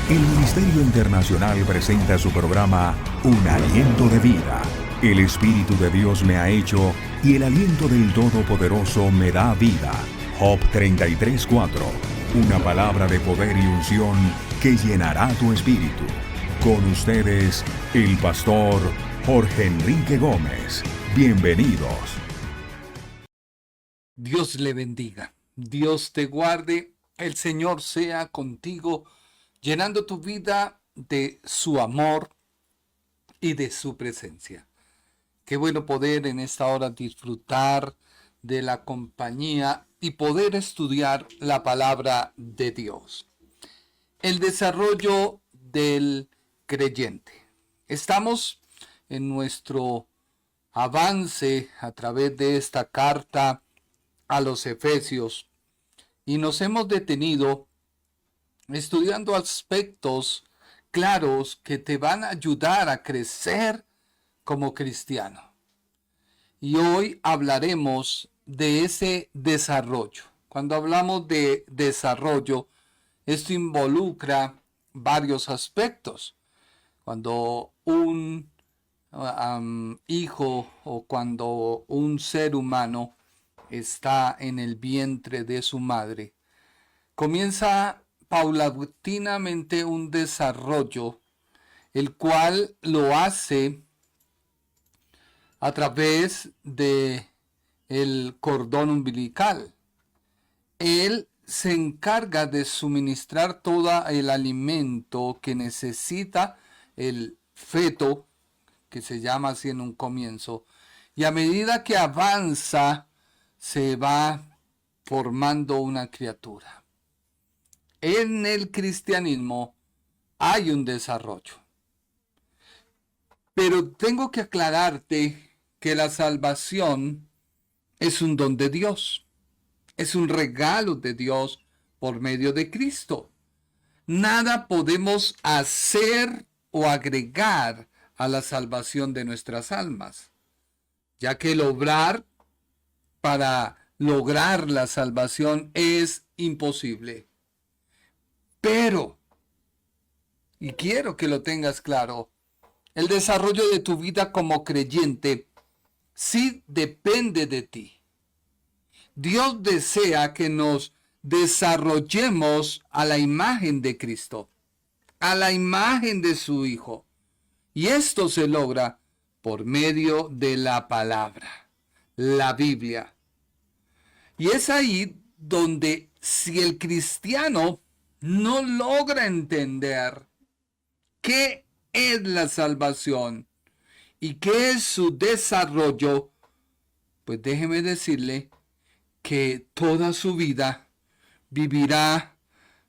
El Ministerio Internacional presenta su programa Un Aliento de Vida. El Espíritu de Dios me ha hecho y el aliento del Todopoderoso me da vida. Job 33:4. Una palabra de poder y unción que llenará tu espíritu. Con ustedes, el pastor Jorge Enrique Gómez. Bienvenidos. Dios le bendiga, Dios te guarde, el Señor sea contigo, llenando tu vida de su amor y de su presencia. Qué bueno poder en esta hora disfrutar de la compañía y poder estudiar la palabra de Dios. El desarrollo del creyente. Estamos en nuestro avance a través de esta carta a los Efesios y nos hemos detenido estudiando aspectos claros que te van a ayudar a crecer como cristiano. Y hoy hablaremos de ese desarrollo. Cuando hablamos de desarrollo, esto involucra varios aspectos. Cuando un hijo o cuando un ser humano está en el vientre de su madre, comienza paulatinamente un desarrollo, el cual lo hace a través de el cordón umbilical. Él se encarga de suministrar todo el alimento que necesita el feto, que se llama así en un comienzo, y a medida que avanza, se va formando una criatura. En el cristianismo hay un desarrollo. Pero tengo que aclararte que la salvación es un don de Dios. Es un regalo de Dios por medio de Cristo. Nada podemos hacer o agregar a la salvación de nuestras almas, ya que el obrar para lograr la salvación es imposible. Pero, y quiero que lo tengas claro, el desarrollo de tu vida como creyente sí depende de ti. Dios desea que nos desarrollemos a la imagen de Cristo, a la imagen de su Hijo. Y esto se logra por medio de la palabra, la Biblia. Y es ahí donde si el cristiano no logra entender qué es la salvación y qué es su desarrollo, pues déjeme decirle que toda su vida vivirá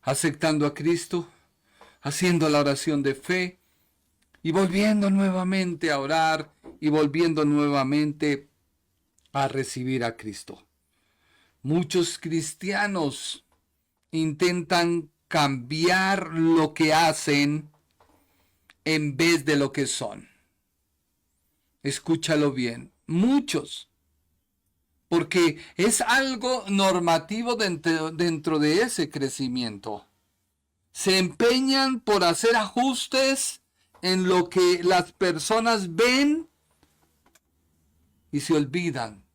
aceptando a Cristo, haciendo la oración de fe y volviendo nuevamente a orar y volviendo nuevamente a recibir a Cristo. Muchos cristianos intentan cambiar lo que hacen en vez de lo que son. Escúchalo bien, muchos, porque es algo normativo dentro de ese crecimiento. Se empeñan por hacer ajustes en lo que las personas ven y se olvidan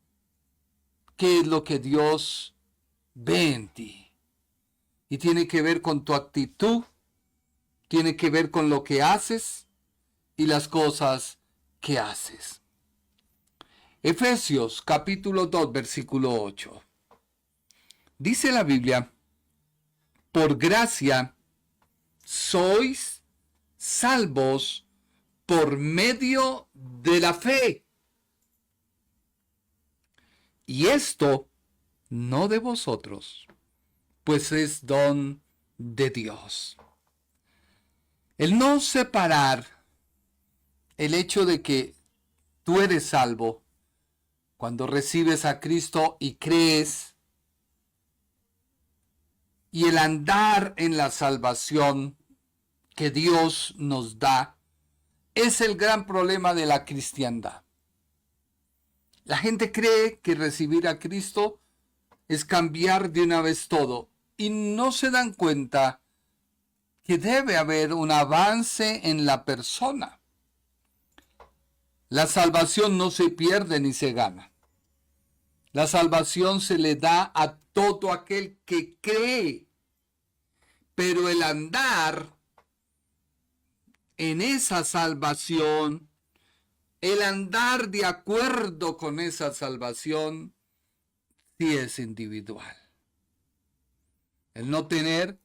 qué es lo que Dios ve en ti. Y tiene que ver con tu actitud, tiene que ver con lo que haces y las cosas que haces. Efesios capítulo 2, versículo 8. Dice la Biblia, por gracia sois salvos por medio de la fe. Y esto no de vosotros, pues es don de Dios. El no separar el hecho de que tú eres salvo cuando recibes a Cristo y crees, y el andar en la salvación que Dios nos da, es el gran problema de la cristiandad. La gente cree que recibir a Cristo es cambiar de una vez todo y no se dan cuenta que debe haber un avance en la persona. La salvación no se pierde ni se gana. La salvación se le da a todo aquel que cree. Pero el andar en esa salvación, el andar de acuerdo con esa salvación, sí es individual. El no tener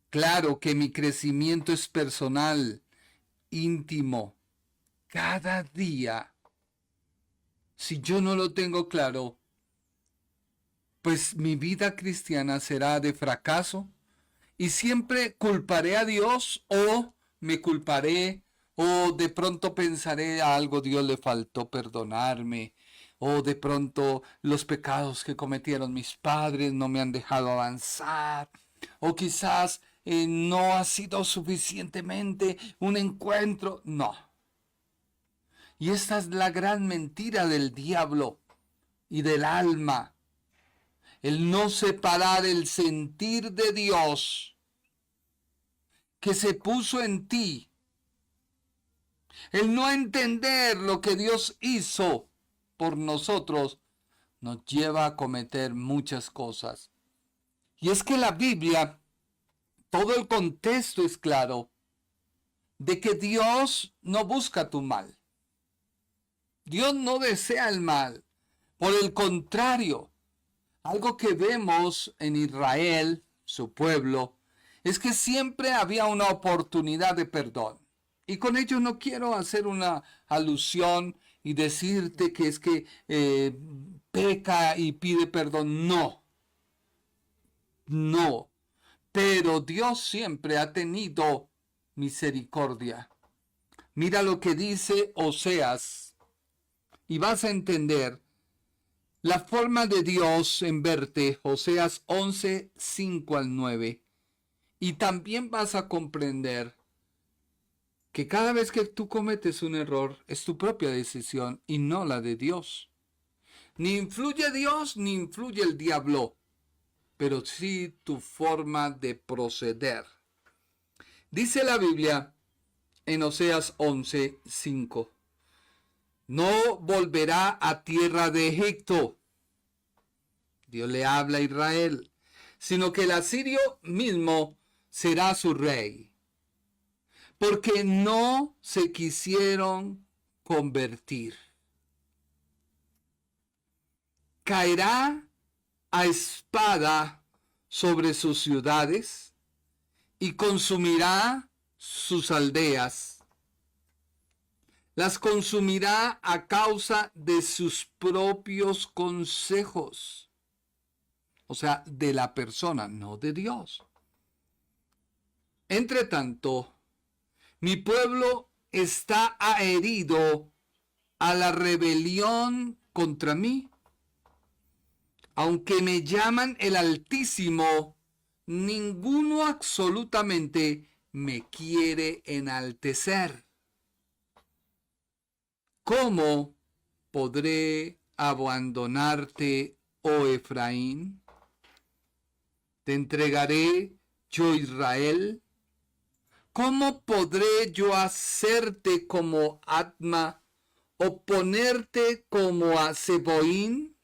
claro que mi crecimiento es personal, íntimo, cada día. Si yo no lo tengo claro, pues mi vida cristiana será de fracaso y siempre culparé a Dios o me culparé o de pronto pensaré a algo Dios le faltó perdonarme o de pronto los pecados que cometieron mis padres no me han dejado avanzar o quizás no ha sido suficientemente un encuentro. No. Y esta es la gran mentira del diablo y del alma. El no separar el sentir de Dios que se puso en ti. El no entender lo que Dios hizo por nosotros nos lleva a cometer muchas cosas. Y es que la Biblia, todo el contexto es claro de que Dios no busca tu mal. Dios no desea el mal. Por el contrario, algo que vemos en Israel, su pueblo, es que siempre había una oportunidad de perdón. Y con ello no quiero hacer una alusión y decirte que es que peca y pide perdón. No. No. Pero Dios siempre ha tenido misericordia. Mira lo que dice Oseas. Y vas a entender la forma de Dios en verte, Oseas 11, 5 al 9. Y también vas a comprender que cada vez que tú cometes un error es tu propia decisión y no la de Dios. Ni influye Dios ni influye el diablo, pero sí tu forma de proceder. Dice la Biblia en Oseas 11, 5. No volverá a tierra de Egipto. Dios le habla a Israel, sino que el asirio mismo será su rey, porque no se quisieron convertir. Caerá a espada sobre sus ciudades y consumirá sus aldeas. Las consumirá a causa de sus propios consejos. O sea, de la persona, no de Dios. Entre tanto, mi pueblo está herido a la rebelión contra mí. Aunque me llaman el Altísimo, ninguno absolutamente me quiere enaltecer. ¿Cómo podré abandonarte, oh Efraín? ¿Te entregaré, yo Israel? ¿Cómo podré yo hacerte como Adma o ponerte como a Zeboín?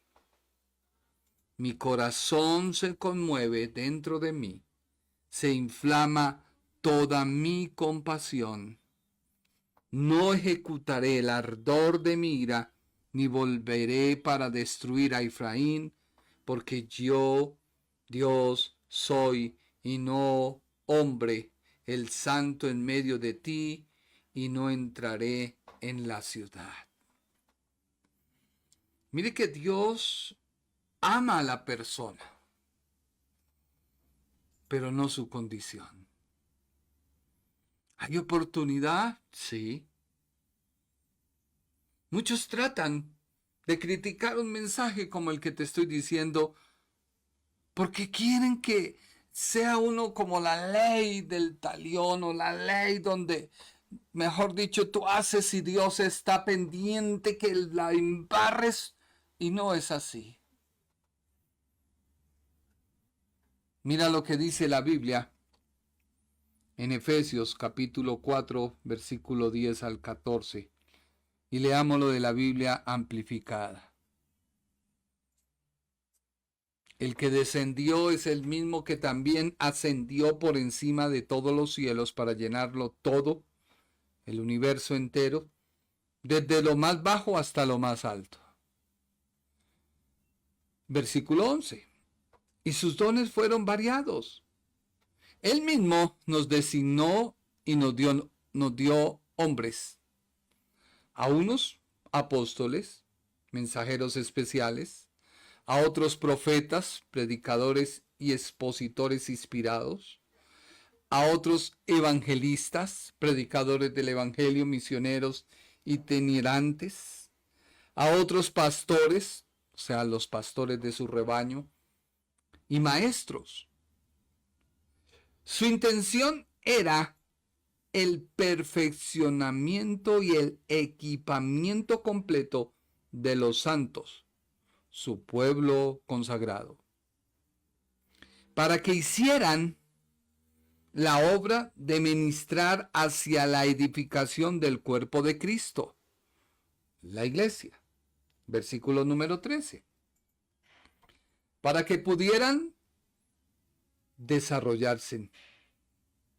Mi corazón se conmueve dentro de mí, se inflama toda mi compasión. No ejecutaré el ardor de mi ira, ni volveré para destruir a Efraín, porque yo, Dios, soy y no hombre, el santo en medio de ti, y no entraré en la ciudad. Mire que Dios ama a la persona, pero no su condición. ¿Hay oportunidad? Sí. Muchos tratan de criticar un mensaje como el que te estoy diciendo porque quieren que sea uno como la ley del talión o la ley donde, mejor dicho, tú haces y Dios está pendiente que la embarres, y no es así. Mira lo que dice la Biblia en Efesios capítulo 4, versículo 10 al 14. Y leámoslo de la Biblia amplificada. El que descendió es el mismo que también ascendió por encima de todos los cielos para llenarlo todo, el universo entero, desde lo más bajo hasta lo más alto. Versículo 11. Y sus dones fueron variados. Él mismo nos designó y nos dio hombres. A unos apóstoles, mensajeros especiales, a otros profetas, predicadores y expositores inspirados, a otros evangelistas, predicadores del evangelio, misioneros itinerantes, a otros pastores, o sea, los pastores de su rebaño, y maestros. Su intención era el perfeccionamiento y el equipamiento completo de los santos, su pueblo consagrado, para que hicieran la obra de ministrar hacia la edificación del cuerpo de Cristo, la iglesia. Versículo número 13. Para que pudieran desarrollarse.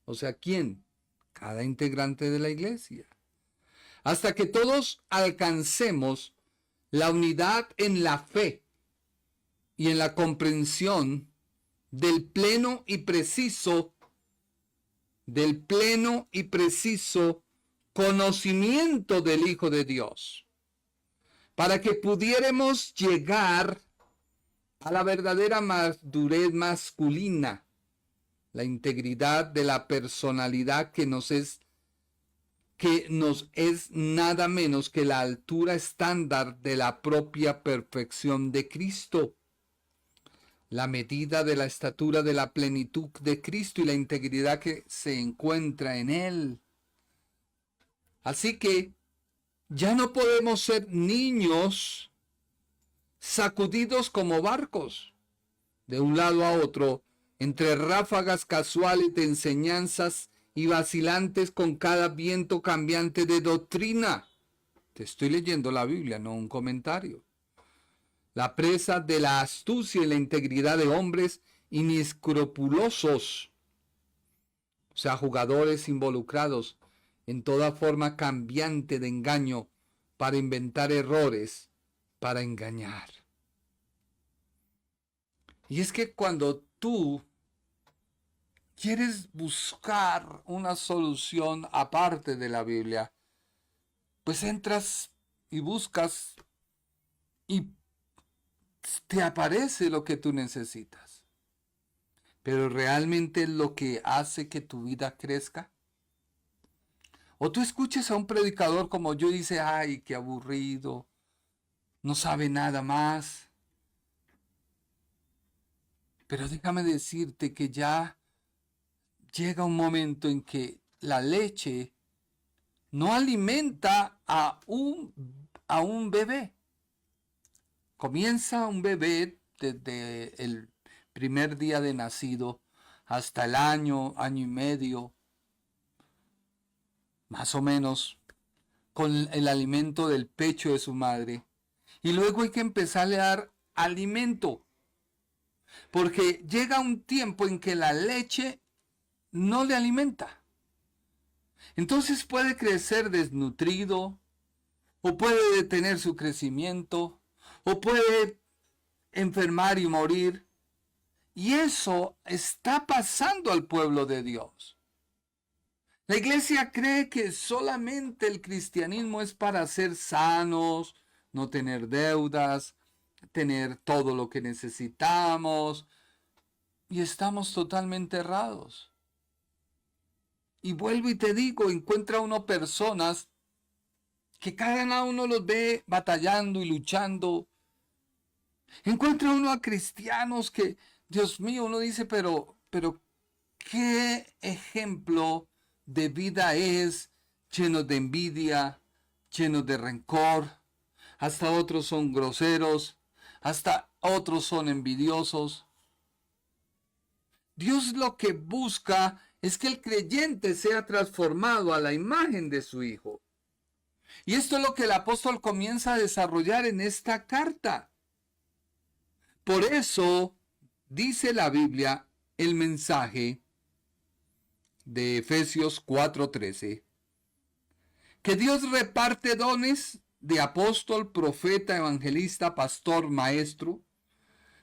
O sea, ¿quién? Cada integrante de la iglesia. Hasta que todos alcancemos la unidad en la fe y en la comprensión del pleno y preciso conocimiento del Hijo de Dios, para que pudiéramos llegar a la verdadera madurez masculina, la integridad de la personalidad que nos es nada menos que la altura estándar de la propia perfección de Cristo, la medida de la estatura de la plenitud de Cristo y la integridad que se encuentra en Él. Así que ya no podemos ser niños sacudidos como barcos de un lado a otro entre ráfagas casuales de enseñanzas y vacilantes con cada viento cambiante de doctrina. Te estoy leyendo la Biblia, no un comentario. La presa de la astucia y la integridad de hombres inescrupulosos, o sea, jugadores involucrados en toda forma cambiante de engaño para inventar errores, para engañar. Y es que cuando tú quieres buscar una solución aparte de la Biblia, pues entras y buscas y te aparece lo que tú necesitas. Pero realmente es lo que hace que tu vida crezca. O tú escuches a un predicador como yo y dices, ay, qué aburrido, no sabe nada más. Pero déjame decirte que ya llega un momento en que la leche no alimenta a un bebé. Comienza un bebé desde el primer día de nacido hasta el año y medio, más o menos, con el alimento del pecho de su madre. Y luego hay que empezarle a dar alimento, porque llega un tiempo en que la leche no le alimenta. Entonces puede crecer desnutrido, o puede detener su crecimiento, o puede enfermar y morir. Y eso está pasando al pueblo de Dios. La iglesia cree que solamente el cristianismo es para ser sanos, no tener deudas, tener todo lo que necesitamos. Y estamos totalmente errados. Y vuelvo y te digo, encuentra uno personas que cada uno los ve batallando y luchando. Encuentra uno a cristianos que, Dios mío, uno dice, pero ¿qué ejemplo de vida es? Llenos de envidia, llenos de rencor. Hasta otros son groseros, hasta otros son envidiosos. Dios lo que busca es que el creyente sea transformado a la imagen de su Hijo. Y esto es lo que el apóstol comienza a desarrollar en esta carta. Por eso dice la Biblia, el mensaje de Efesios 4:13, que Dios reparte dones de apóstol, profeta, evangelista, pastor, maestro,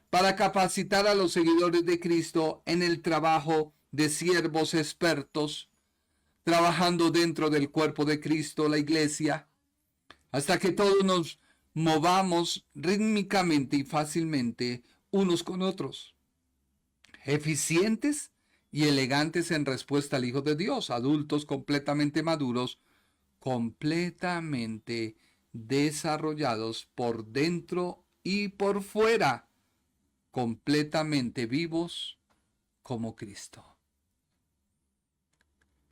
para capacitar a los seguidores de Cristo en el trabajo de siervos expertos, trabajando dentro del cuerpo de Cristo, la iglesia, hasta que todos nos movamos rítmicamente y fácilmente unos con otros, eficientes y elegantes en respuesta al Hijo de Dios, adultos completamente maduros, completamente desarrollados por dentro y por fuera, completamente vivos como Cristo.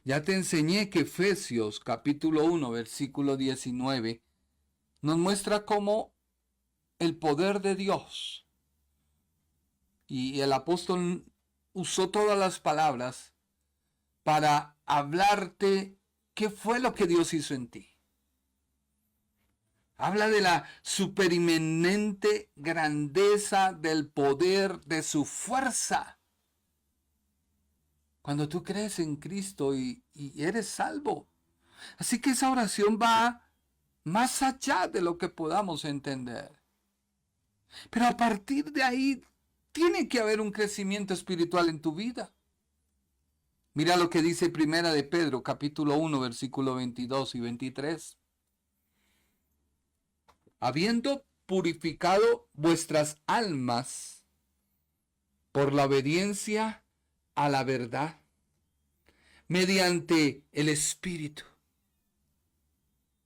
Ya te enseñé que Efesios capítulo 1, versículo 19, nos muestra cómo el poder de Dios, y el apóstol usó todas las palabras para hablarte qué fue lo que Dios hizo en ti. Habla de la superinminente grandeza del poder de su fuerza. Cuando tú crees en Cristo y eres salvo. Así que esa oración va más allá de lo que podamos entender. Pero a partir de ahí tiene que haber un crecimiento espiritual en tu vida. Mira lo que dice Primera de Pedro, capítulo 1, versículo 22 y 23. Habiendo purificado vuestras almas por la obediencia a la verdad, mediante el Espíritu,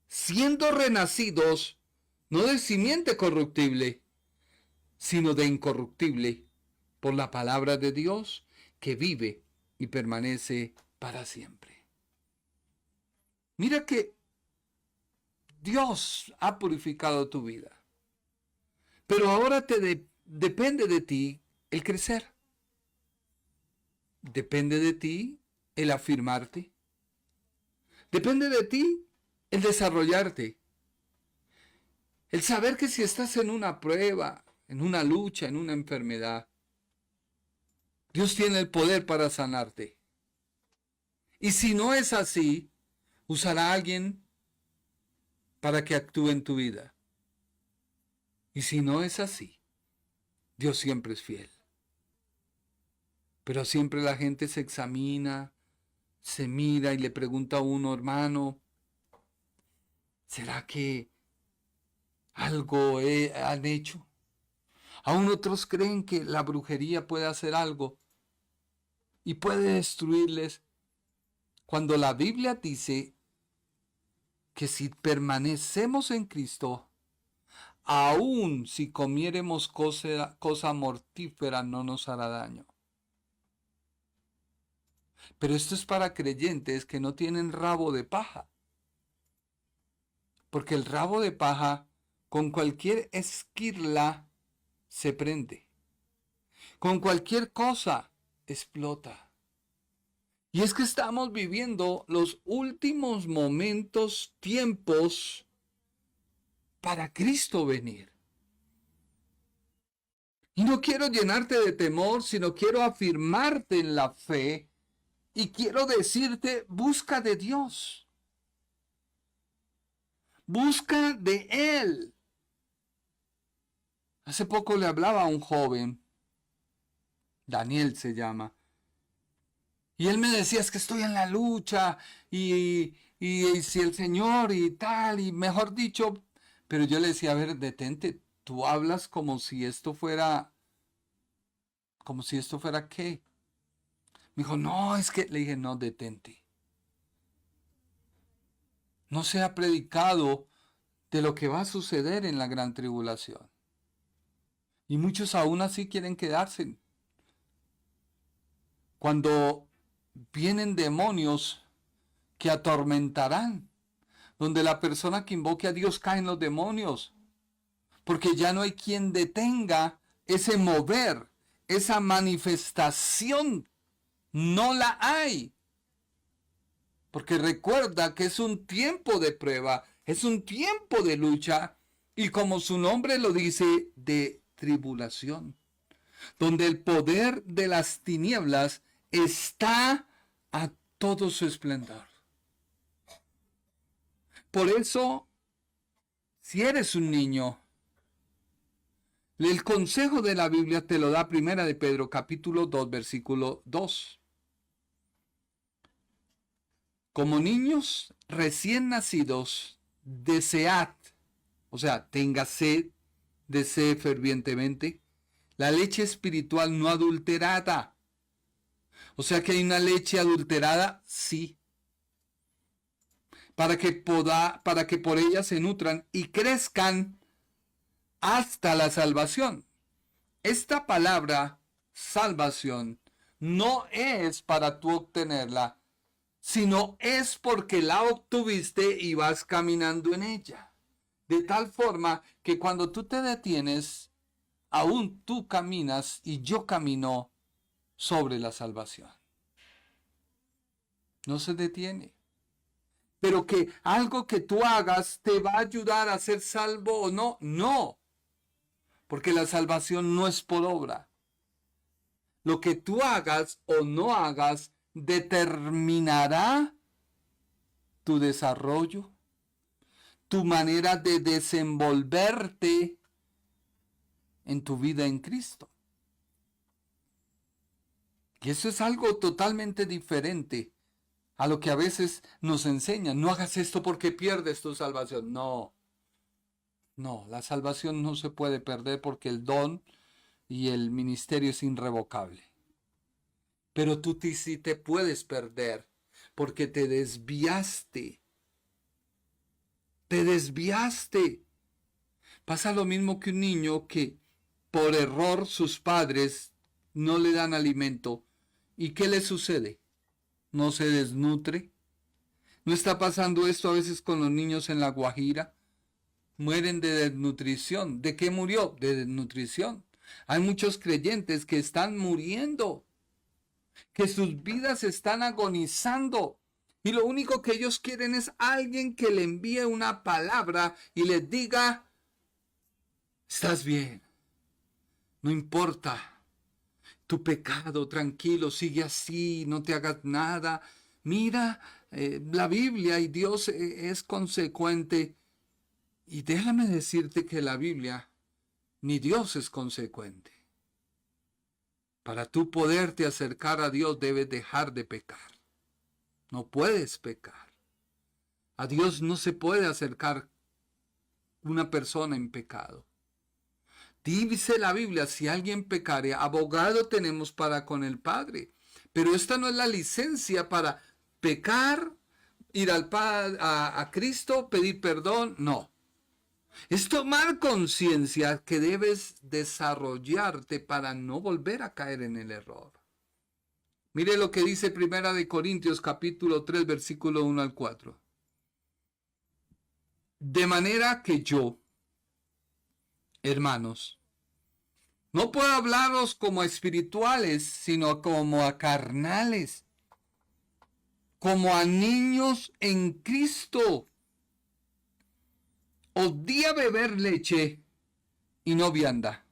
siendo renacidos, no de simiente corruptible, sino de incorruptible, por la palabra de Dios, que vive y permanece para siempre. Mira que Dios ha purificado tu vida, pero ahora depende de ti el crecer. Depende de ti el afirmarte. Depende de ti el desarrollarte. El saber que si estás en una prueba, en una lucha, en una enfermedad, Dios tiene el poder para sanarte. Y si no es así, usará a alguien para que actúe en tu vida. Y si no es así, Dios siempre es fiel. Pero siempre la gente se examina, se mira y le pregunta a uno, hermano, ¿será que algo han hecho? Aún otros creen que la brujería puede hacer algo y puede destruirles, cuando la Biblia dice que si permanecemos en Cristo, aun si comiéremos cosa mortífera no nos hará daño. Pero esto es para creyentes que no tienen rabo de paja. Porque el rabo de paja con cualquier esquirla se prende. Con cualquier cosa explota. Y es que estamos viviendo los últimos momentos, tiempos para Cristo venir. Y no quiero llenarte de temor, sino quiero afirmarte en la fe y quiero decirte, busca de Dios. Busca de Él. Hace poco le hablaba a un joven, Daniel se llama, y él me decía, es que estoy en la lucha, y si el Señor y tal, y mejor dicho, pero yo le decía, a ver, detente, tú hablas como si esto fuera ¿qué? Me dijo, no, es que, le dije, no, detente. No se ha predicado de lo que va a suceder en la gran tribulación. Y muchos aún así quieren quedarse. Cuando vienen demonios que atormentarán, donde la persona que invoque a Dios cae en los demonios, porque ya no hay quien detenga ese mover, esa manifestación, no la hay. Porque recuerda que es un tiempo de prueba, es un tiempo de lucha y como su nombre lo dice, de tribulación, donde el poder de las tinieblas está a todo su esplendor. Por eso, si eres un niño, el consejo de la Biblia te lo da Primera de Pedro, capítulo 2, versículo 2. Como niños recién nacidos, desead, o sea, tenga sed, desee fervientemente, la leche espiritual no adulterada. O sea que hay una leche adulterada, sí. Para que por ella se nutran y crezcan hasta la salvación. Esta palabra, salvación, no es para tú obtenerla, sino es porque la obtuviste y vas caminando en ella. De tal forma que cuando tú te detienes, aún tú caminas y yo camino sobre la salvación. No se detiene. Pero que algo que tú hagas te va a ayudar a ser salvo o no, no. Porque la salvación no es por obra. Lo que tú hagas o no hagas determinará tu desarrollo, tu manera de desenvolverte en tu vida en Cristo. Y eso es algo totalmente diferente a lo que a veces nos enseñan. No hagas esto porque pierdes tu salvación. No, la salvación no se puede perder porque el don y el ministerio es irrevocable. Pero tú sí te puedes perder porque te desviaste. Te desviaste. Pasa lo mismo que un niño que por error sus padres no le dan alimento. ¿Y qué le sucede? ¿No se desnutre? ¿No está pasando esto a veces con los niños en La Guajira? Mueren de desnutrición. ¿De qué murió? De desnutrición. Hay muchos creyentes que están muriendo, que sus vidas están agonizando. Y lo único que ellos quieren es alguien que le envíe una palabra y les diga, estás bien, no importa. Tu pecado, tranquilo, sigue así, no te hagas nada. Mira, la Biblia y Dios es consecuente. Y déjame decirte que la Biblia ni Dios es consecuente. Para tú poderte acercar a Dios debes dejar de pecar. No puedes pecar. A Dios no se puede acercar una persona en pecado. Dice la Biblia, si alguien pecare, abogado tenemos para con el Padre. Pero esta no es la licencia para pecar, ir a Cristo, pedir perdón, no. Es tomar conciencia que debes desarrollarte para no volver a caer en el error. Mire lo que dice Primera de Corintios capítulo 3 versículo 1 al 4. De manera que yo, hermanos, no puedo hablaros como a espirituales, sino como a carnales, como a niños en Cristo. Os di a beber leche y no vianda,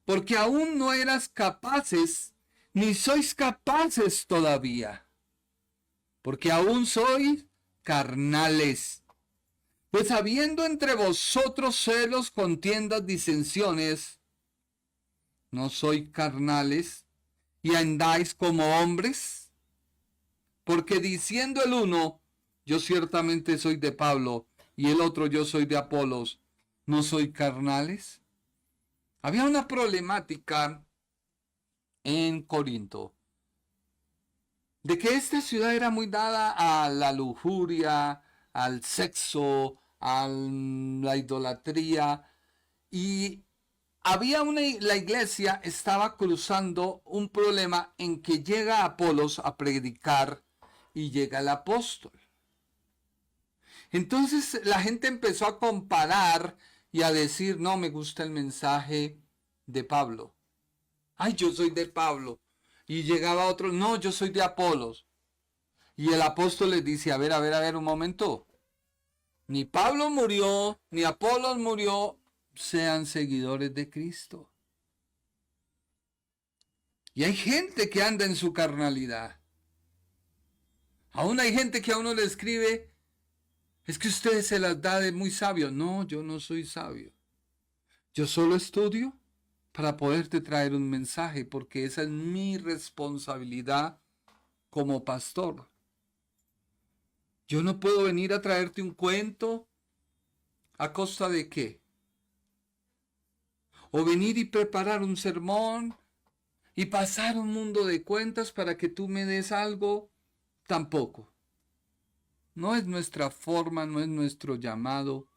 porque aún no eras capaces, ni sois capaces todavía, porque aún sois carnales. Pues habiendo entre vosotros celos, contiendas, disensiones, ¿no sois carnales y andáis como hombres? Porque diciendo el uno, yo ciertamente soy de Pablo, y el otro, yo soy de Apolos, ¿no soy carnales? Había una problemática en Corinto, de que esta ciudad era muy dada a la lujuria, al sexo, a la idolatría, y la iglesia estaba cruzando un problema en que llega Apolos a predicar y llega el apóstol. Entonces la gente empezó a comparar y a decir, no, me gusta el mensaje de Pablo. Ay, yo soy de Pablo. Y llegaba otro, no, yo soy de Apolos. Y el apóstol les dice, a ver, un momento. Ni Pablo murió, ni Apolos murió, sean seguidores de Cristo. Y hay gente que anda en su carnalidad. Aún hay gente que a uno le escribe, es que usted se las da de muy sabio. No, yo no soy sabio. Yo solo estudio para poderte traer un mensaje, porque esa es mi responsabilidad como pastor. Yo no puedo venir a traerte un cuento a costa de qué. O venir y preparar un sermón y pasar un mundo de cuentas para que tú me des algo. Tampoco. No es nuestra forma, no es nuestro llamado.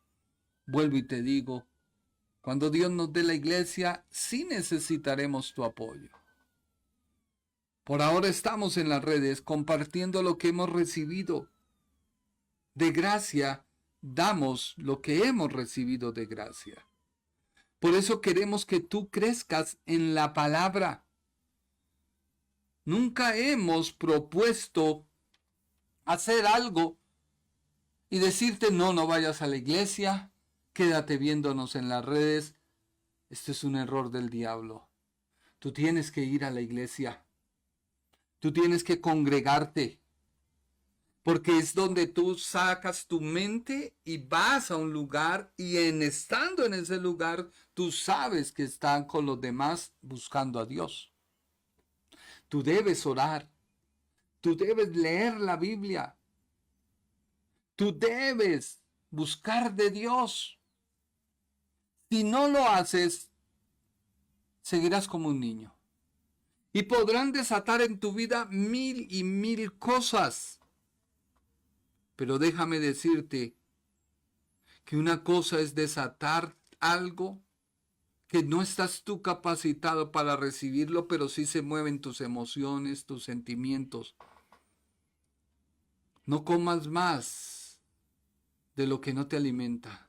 Vuelvo y te digo, cuando Dios nos dé la iglesia, sí necesitaremos tu apoyo. Por ahora estamos en las redes compartiendo lo que hemos recibido. De gracia, damos lo que hemos recibido de gracia. Por eso queremos que tú crezcas en la palabra. Nunca hemos propuesto hacer algo y decirte, no vayas a la iglesia, quédate viéndonos en las redes. Esto es un error del diablo. Tú tienes que ir a la iglesia. Tú tienes que congregarte. Porque es donde tú sacas tu mente y vas a un lugar y estando en ese lugar, tú sabes que están con los demás buscando a Dios. Tú debes orar. Tú debes leer la Biblia. Tú debes buscar de Dios. Si no lo haces, seguirás como un niño. Y podrán desatar en tu vida mil y mil cosas. Pero déjame decirte que una cosa es desatar algo que no estás tú capacitado para recibirlo, pero sí se mueven tus emociones, tus sentimientos. No comas más de lo que no te alimenta.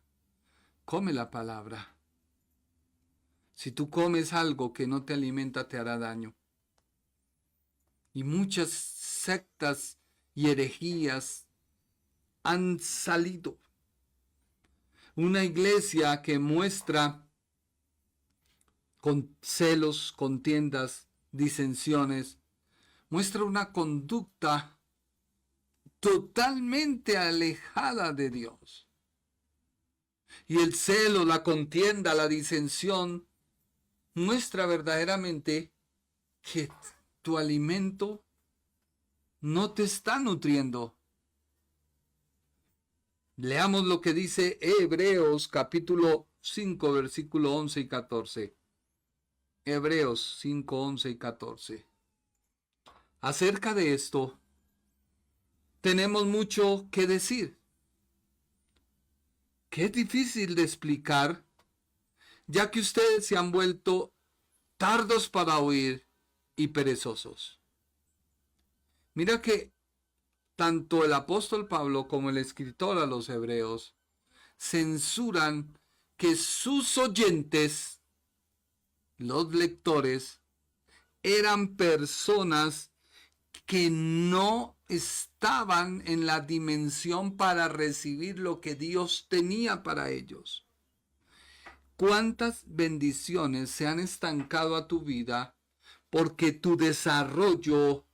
Come la palabra. Si tú comes algo que no te alimenta, te hará daño. Y muchas sectas y herejías han salido. Una iglesia que muestra con celos, contiendas, disensiones, muestra una conducta totalmente alejada de Dios. Y el celo, la contienda, la disensión, muestra verdaderamente que tu alimento no te está nutriendo. Leamos lo que dice Hebreos capítulo 5, versículo 11 y 14. Hebreos 5, 11 y 14. Acerca de esto, tenemos mucho que decir, que es difícil de explicar, ya que ustedes se han vuelto tardos para oír y perezosos. Mira que tanto el apóstol Pablo como el escritor a los hebreos censuran que sus oyentes, los lectores, eran personas que no estaban en la dimensión para recibir lo que Dios tenía para ellos. ¿Cuántas bendiciones se han estancado a tu vida porque tu desarrollo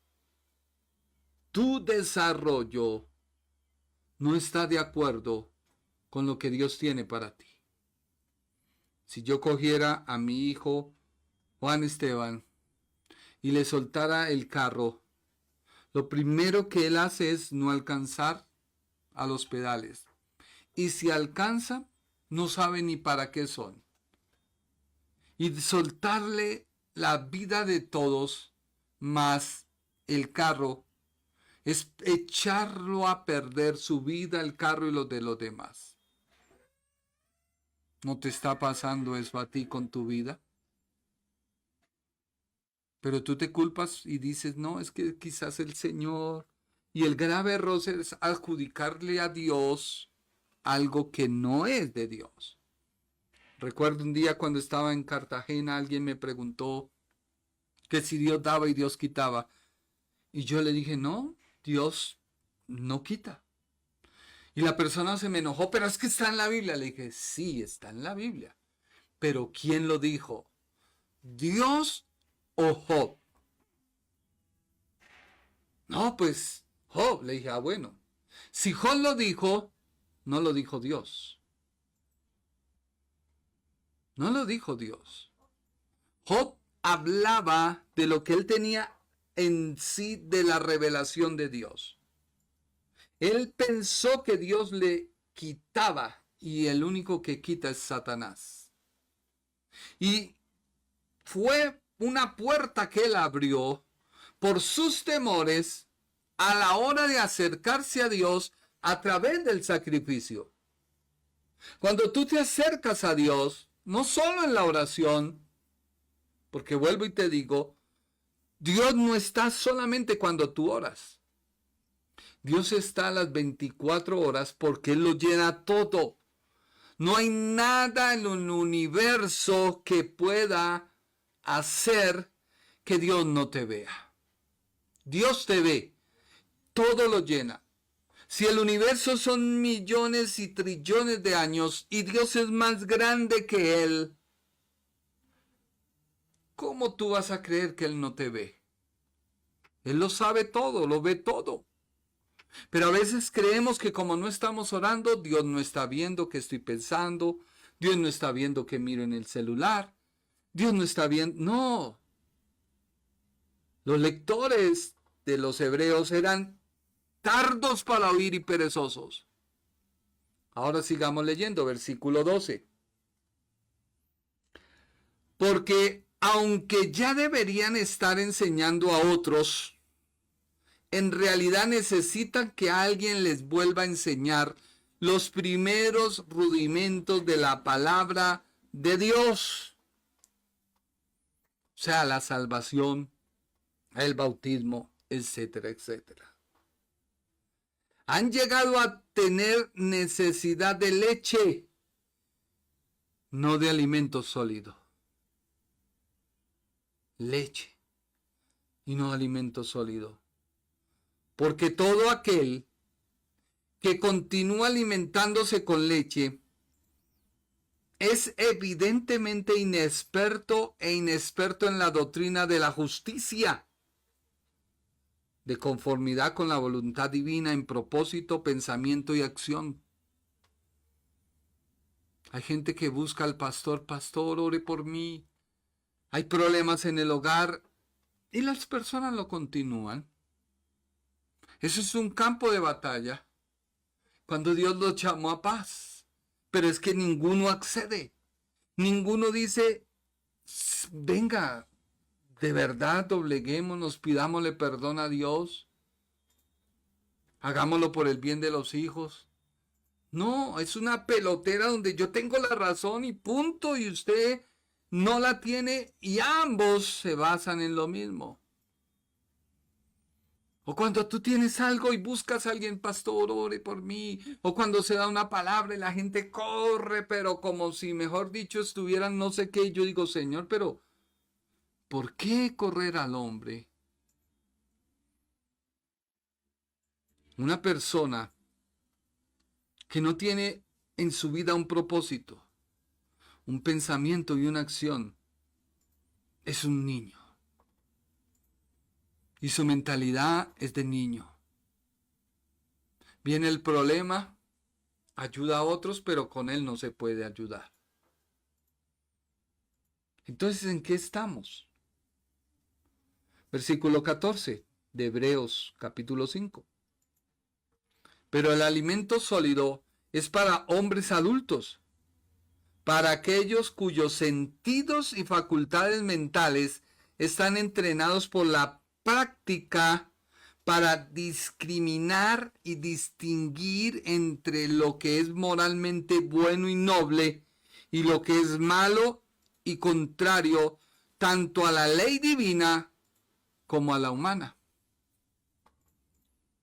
no está de acuerdo con lo que Dios tiene para ti? Si yo cogiera a mi hijo Juan Esteban y le soltara el carro, lo primero que él hace es no alcanzar a los pedales. Y si alcanza, no sabe ni para qué son. Y soltarle la vida de todos más el carro es echarlo a perder su vida, el carro y los de los demás. ¿No te está pasando eso a ti con tu vida? Pero tú te culpas y dices, no, es que quizás el Señor. Y el grave error es adjudicarle a Dios algo que no es de Dios. Recuerdo un día cuando estaba en Cartagena, alguien me preguntó que si Dios daba y Dios quitaba. Y yo le dije, no, Dios no quita. Y la persona se me enojó, pero es que está en la Biblia. Le dije, sí, está en la Biblia. Pero ¿quién lo dijo? ¿Dios o Job? No, pues Job. Le dije, bueno. Si Job lo dijo, no lo dijo Dios. No lo dijo Dios. Job hablaba de lo que él tenía en sí de la revelación de Dios. Él pensó que Dios le quitaba y el único que quita es Satanás. Y fue una puerta que él abrió por sus temores a la hora de acercarse a Dios a través del sacrificio. Cuando tú te acercas a Dios, no solo en la oración, porque vuelvo y te digo, Dios no está solamente cuando tú oras. Dios está a las 24 horas porque Él lo llena todo. No hay nada en el universo que pueda hacer que Dios no te vea. Dios te ve, todo lo llena. Si el universo son millones y trillones de años y Dios es más grande que Él, ¿cómo tú vas a creer que Él no te ve? Él lo sabe todo, lo ve todo. Pero a veces creemos que como no estamos orando, Dios no está viendo que estoy pensando, Dios no está viendo que miro en el celular, Dios no está viendo. No. Los lectores de los hebreos eran tardos para oír y perezosos. Ahora sigamos leyendo, versículo 12. Porque aunque ya deberían estar enseñando a otros, en realidad necesitan que alguien les vuelva a enseñar los primeros rudimentos de la palabra de Dios. O sea, la salvación, el bautismo, etcétera, etcétera. Han llegado a tener necesidad de leche, no de alimento sólido. Leche y no alimento sólido. Porque todo aquel que continúa alimentándose con leche es evidentemente inexperto en la doctrina de la justicia, de conformidad con la voluntad divina en propósito, pensamiento y acción. Hay gente que busca al pastor, pastor, ore por mí. Hay problemas en el hogar y las personas lo continúan. Eso es un campo de batalla. Cuando Dios los llamó a paz. Pero es que ninguno accede. Ninguno dice, venga, de verdad dobleguémonos, pidámosle perdón a Dios. Hagámoslo por el bien de los hijos. No, es una pelotera donde yo tengo la razón y punto, y usted no la tiene, y ambos se basan en lo mismo. O cuando tú tienes algo y buscas a alguien, pastor, ore por mí. O cuando se da una palabra y la gente corre, pero como si, mejor dicho, estuvieran no sé qué. Y yo digo, Señor, pero ¿por qué correr al hombre? Una persona que no tiene en su vida un propósito, un pensamiento y una acción, es un niño. Y su mentalidad es de niño. Viene el problema, ayuda a otros, pero con él no se puede ayudar. Entonces, ¿en qué estamos? Versículo 14 de Hebreos capítulo 5. Pero el alimento sólido es para hombres adultos, para aquellos cuyos sentidos y facultades mentales están entrenados por la práctica para discriminar y distinguir entre lo que es moralmente bueno y noble y lo que es malo y contrario tanto a la ley divina como a la humana.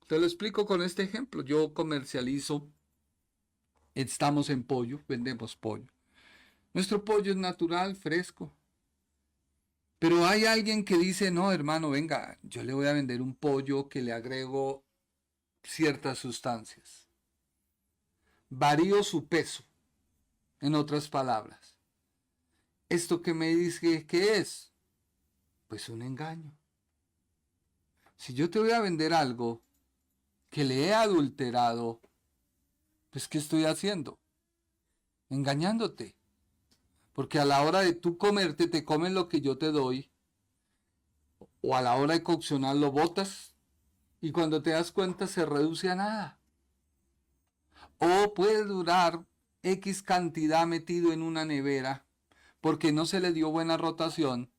Te lo explico con este ejemplo. Yo comercializo, estamos en pollo, vendemos pollo. Nuestro pollo es natural, fresco. Pero hay alguien que dice, no, hermano, venga, yo le voy a vender un pollo que le agrego ciertas sustancias. Varío su peso, en otras palabras. ¿Esto que me dice qué es? Pues un engaño. Si yo te voy a vender algo que le he adulterado, pues ¿qué estoy haciendo? Engañándote. Porque a la hora de tú comerte, te comes lo que yo te doy, o a la hora de coccionar lo botas, y cuando te das cuenta se reduce a nada. O puede durar X cantidad metido en una nevera, porque no se le dio buena rotación,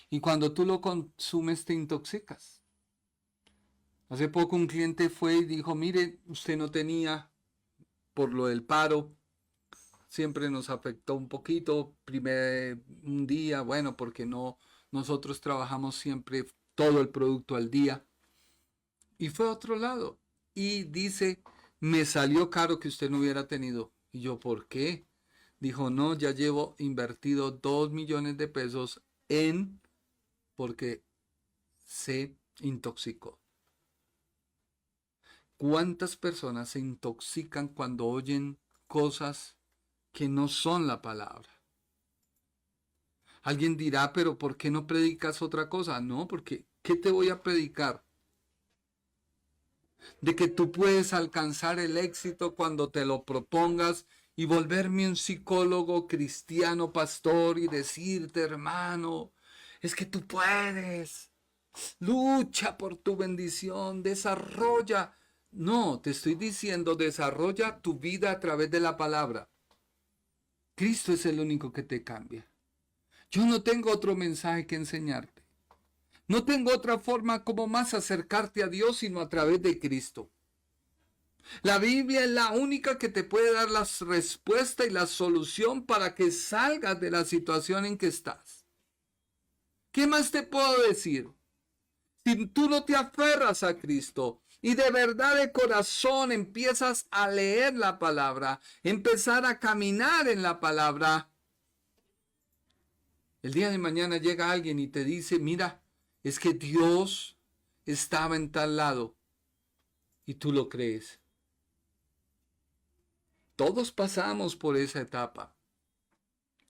y cuando tú lo consumes te intoxicas. Hace poco un cliente fue y dijo, mire, usted no tenía, por lo del paro, siempre nos afectó un poquito, un día, bueno, porque no, nosotros trabajamos siempre todo el producto al día. Y fue a otro lado. Y dice, me salió caro que usted no hubiera tenido. Y yo, ¿por qué? Dijo, no, ya llevo invertido 2 millones de pesos porque se intoxicó. ¿Cuántas personas se intoxican cuando oyen cosas que no son la palabra? Alguien dirá, pero ¿por qué no predicas otra cosa? No, porque ¿qué te voy a predicar? De que tú puedes alcanzar el éxito cuando te lo propongas y volverme un psicólogo cristiano pastor y decirte, hermano, es que tú puedes. Lucha por tu bendición, desarrolla. No, te estoy diciendo, desarrolla tu vida a través de la palabra. Cristo es el único que te cambia. Yo no tengo otro mensaje que enseñarte. No tengo otra forma como más acercarte a Dios sino a través de Cristo. La Biblia es la única que te puede dar la respuesta y la solución para que salgas de la situación en que estás. ¿Qué más te puedo decir? Si tú no te aferras a Cristo y de verdad de corazón empiezas a leer la palabra, empezar a caminar en la palabra, el día de mañana llega alguien y te dice, mira, es que Dios estaba en tal lado y tú lo crees. Todos pasamos por esa etapa.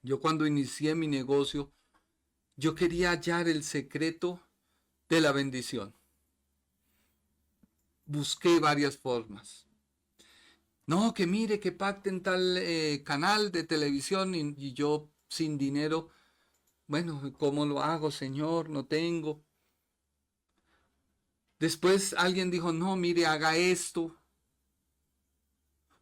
Yo cuando inicié mi negocio, yo quería hallar el secreto de la bendición. Busqué varias formas. No, que mire, que pacten tal canal de televisión y yo sin dinero. Bueno, ¿cómo lo hago, Señor? No tengo. Después alguien dijo, no, mire, haga esto.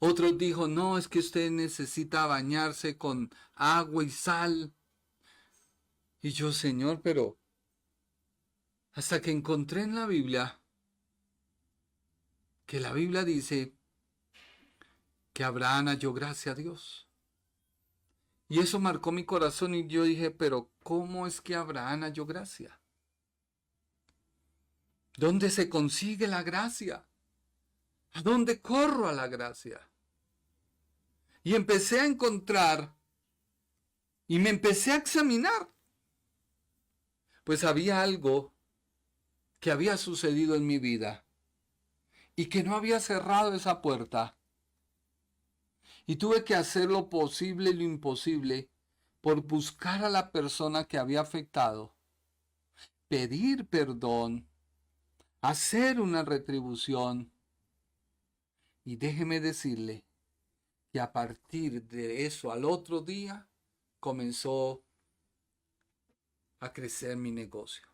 Otros dijo, no, es que usted necesita bañarse con agua y sal. Y yo, Señor, pero hasta que encontré en la Biblia, que la Biblia dice que Abraham halló gracia a Dios. Y eso marcó mi corazón y yo dije, pero ¿cómo es que Abraham halló gracia? ¿Dónde se consigue la gracia? ¿A dónde corro a la gracia? Y empecé a encontrar y me empecé a examinar. Pues había algo que había sucedido en mi vida y que no había cerrado esa puerta. Y tuve que hacer lo posible y lo imposible por buscar a la persona que había afectado, pedir perdón, hacer una retribución. Y déjeme decirle que a partir de eso al otro día comenzó a crecer mi negocio.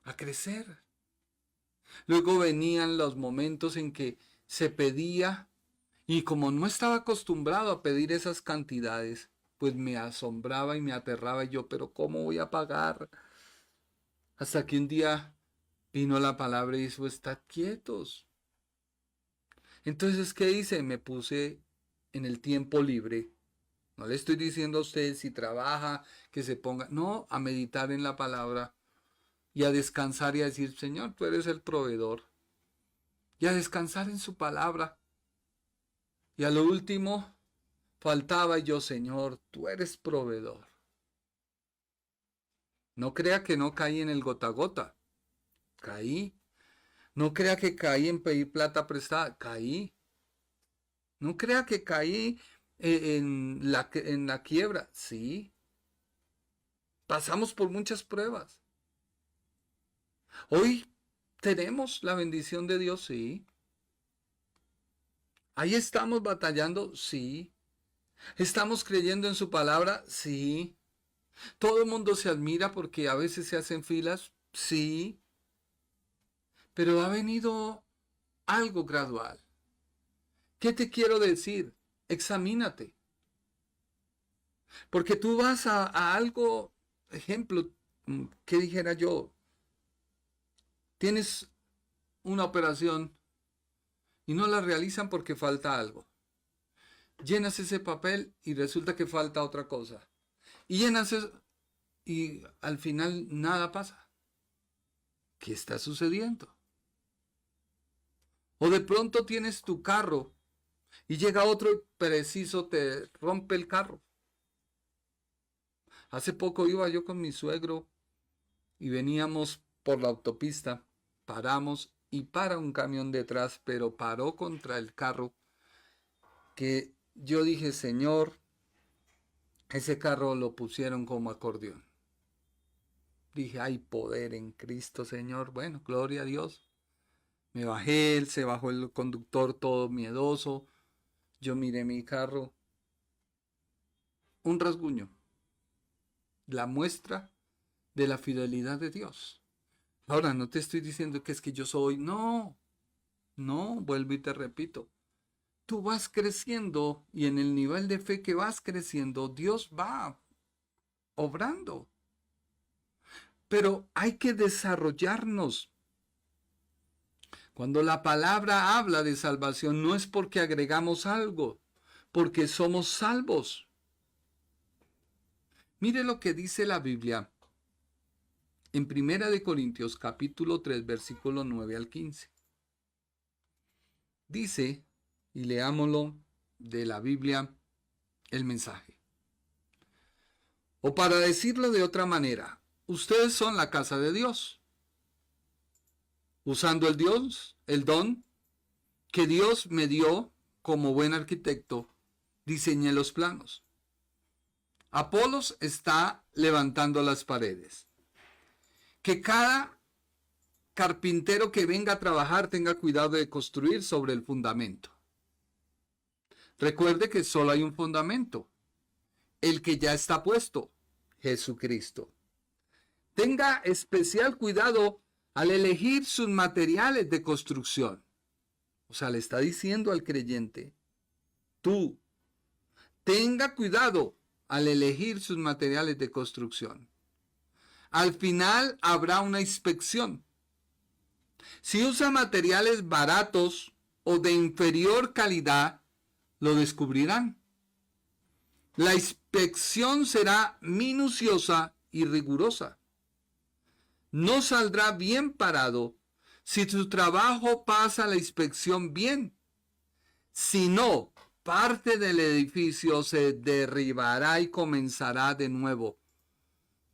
A crecer. Luego venían los momentos en que se pedía y como no estaba acostumbrado a pedir esas cantidades, pues me asombraba y me aterraba y yo, pero ¿cómo voy a pagar? Hasta que un día vino la palabra y dijo, estad quietos. Entonces, ¿qué hice? Me puse en el tiempo libre. No le estoy diciendo a usted si trabaja, que se ponga, no, a meditar en la palabra y a descansar y a decir, Señor, tú eres el proveedor. Y a descansar en su palabra. Y a lo último, faltaba yo, Señor, tú eres proveedor. No crea que no caí en el gota a gota. Caí. No crea que caí en pedir plata prestada. Caí. No crea que caí en la quiebra. Sí. Pasamos por muchas pruebas. Hoy tenemos la bendición de Dios, sí. Ahí estamos batallando, sí. Estamos creyendo en su palabra, sí. Todo el mundo se admira porque a veces se hacen filas, sí. Pero ha venido algo gradual. ¿Qué te quiero decir? Examínate. Porque tú vas a algo, ejemplo, ¿qué dijera yo? Tienes una operación y no la realizan porque falta algo. Llenas ese papel y resulta que falta otra cosa. Y llenas eso y al final nada pasa. ¿Qué está sucediendo? O de pronto tienes tu carro y llega otro y preciso te rompe el carro. Hace poco iba yo con mi suegro y veníamos por la autopista, paramos y para un camión detrás, pero paró contra el carro que yo dije, Señor, ese carro lo pusieron como acordeón. Dije, hay poder en Cristo, Señor. Bueno, gloria a Dios. Me bajé, él se bajó el conductor todo miedoso. Yo miré mi carro. Un rasguño. La muestra de la fidelidad de Dios. Ahora, no te estoy diciendo que es que yo soy. No, no, vuelvo y te repito. Tú vas creciendo y en el nivel de fe que vas creciendo, Dios va obrando. Pero hay que desarrollarnos. Cuando la palabra habla de salvación, no es porque agregamos algo, porque somos salvos. Mire lo que dice la Biblia en 1 Corintios capítulo 3, versículo 9 al 15. Dice, y leámoslo de la Biblia, el mensaje. O para decirlo de otra manera, ustedes son la casa de Dios. Usando el don que Dios me dio como buen arquitecto, diseñé los planos. Apolos está levantando las paredes. Que cada carpintero que venga a trabajar tenga cuidado de construir sobre el fundamento. Recuerde que solo hay un fundamento, el que ya está puesto, Jesucristo. Tenga especial cuidado al elegir sus materiales de construcción. O sea, le está diciendo al creyente, tú, tenga cuidado al elegir sus materiales de construcción. Al final habrá una inspección. Si usa materiales baratos o de inferior calidad, lo descubrirán. La inspección será minuciosa y rigurosa. No saldrá bien parado si su trabajo pasa la inspección bien. Si no, parte del edificio se derribará y comenzará de nuevo.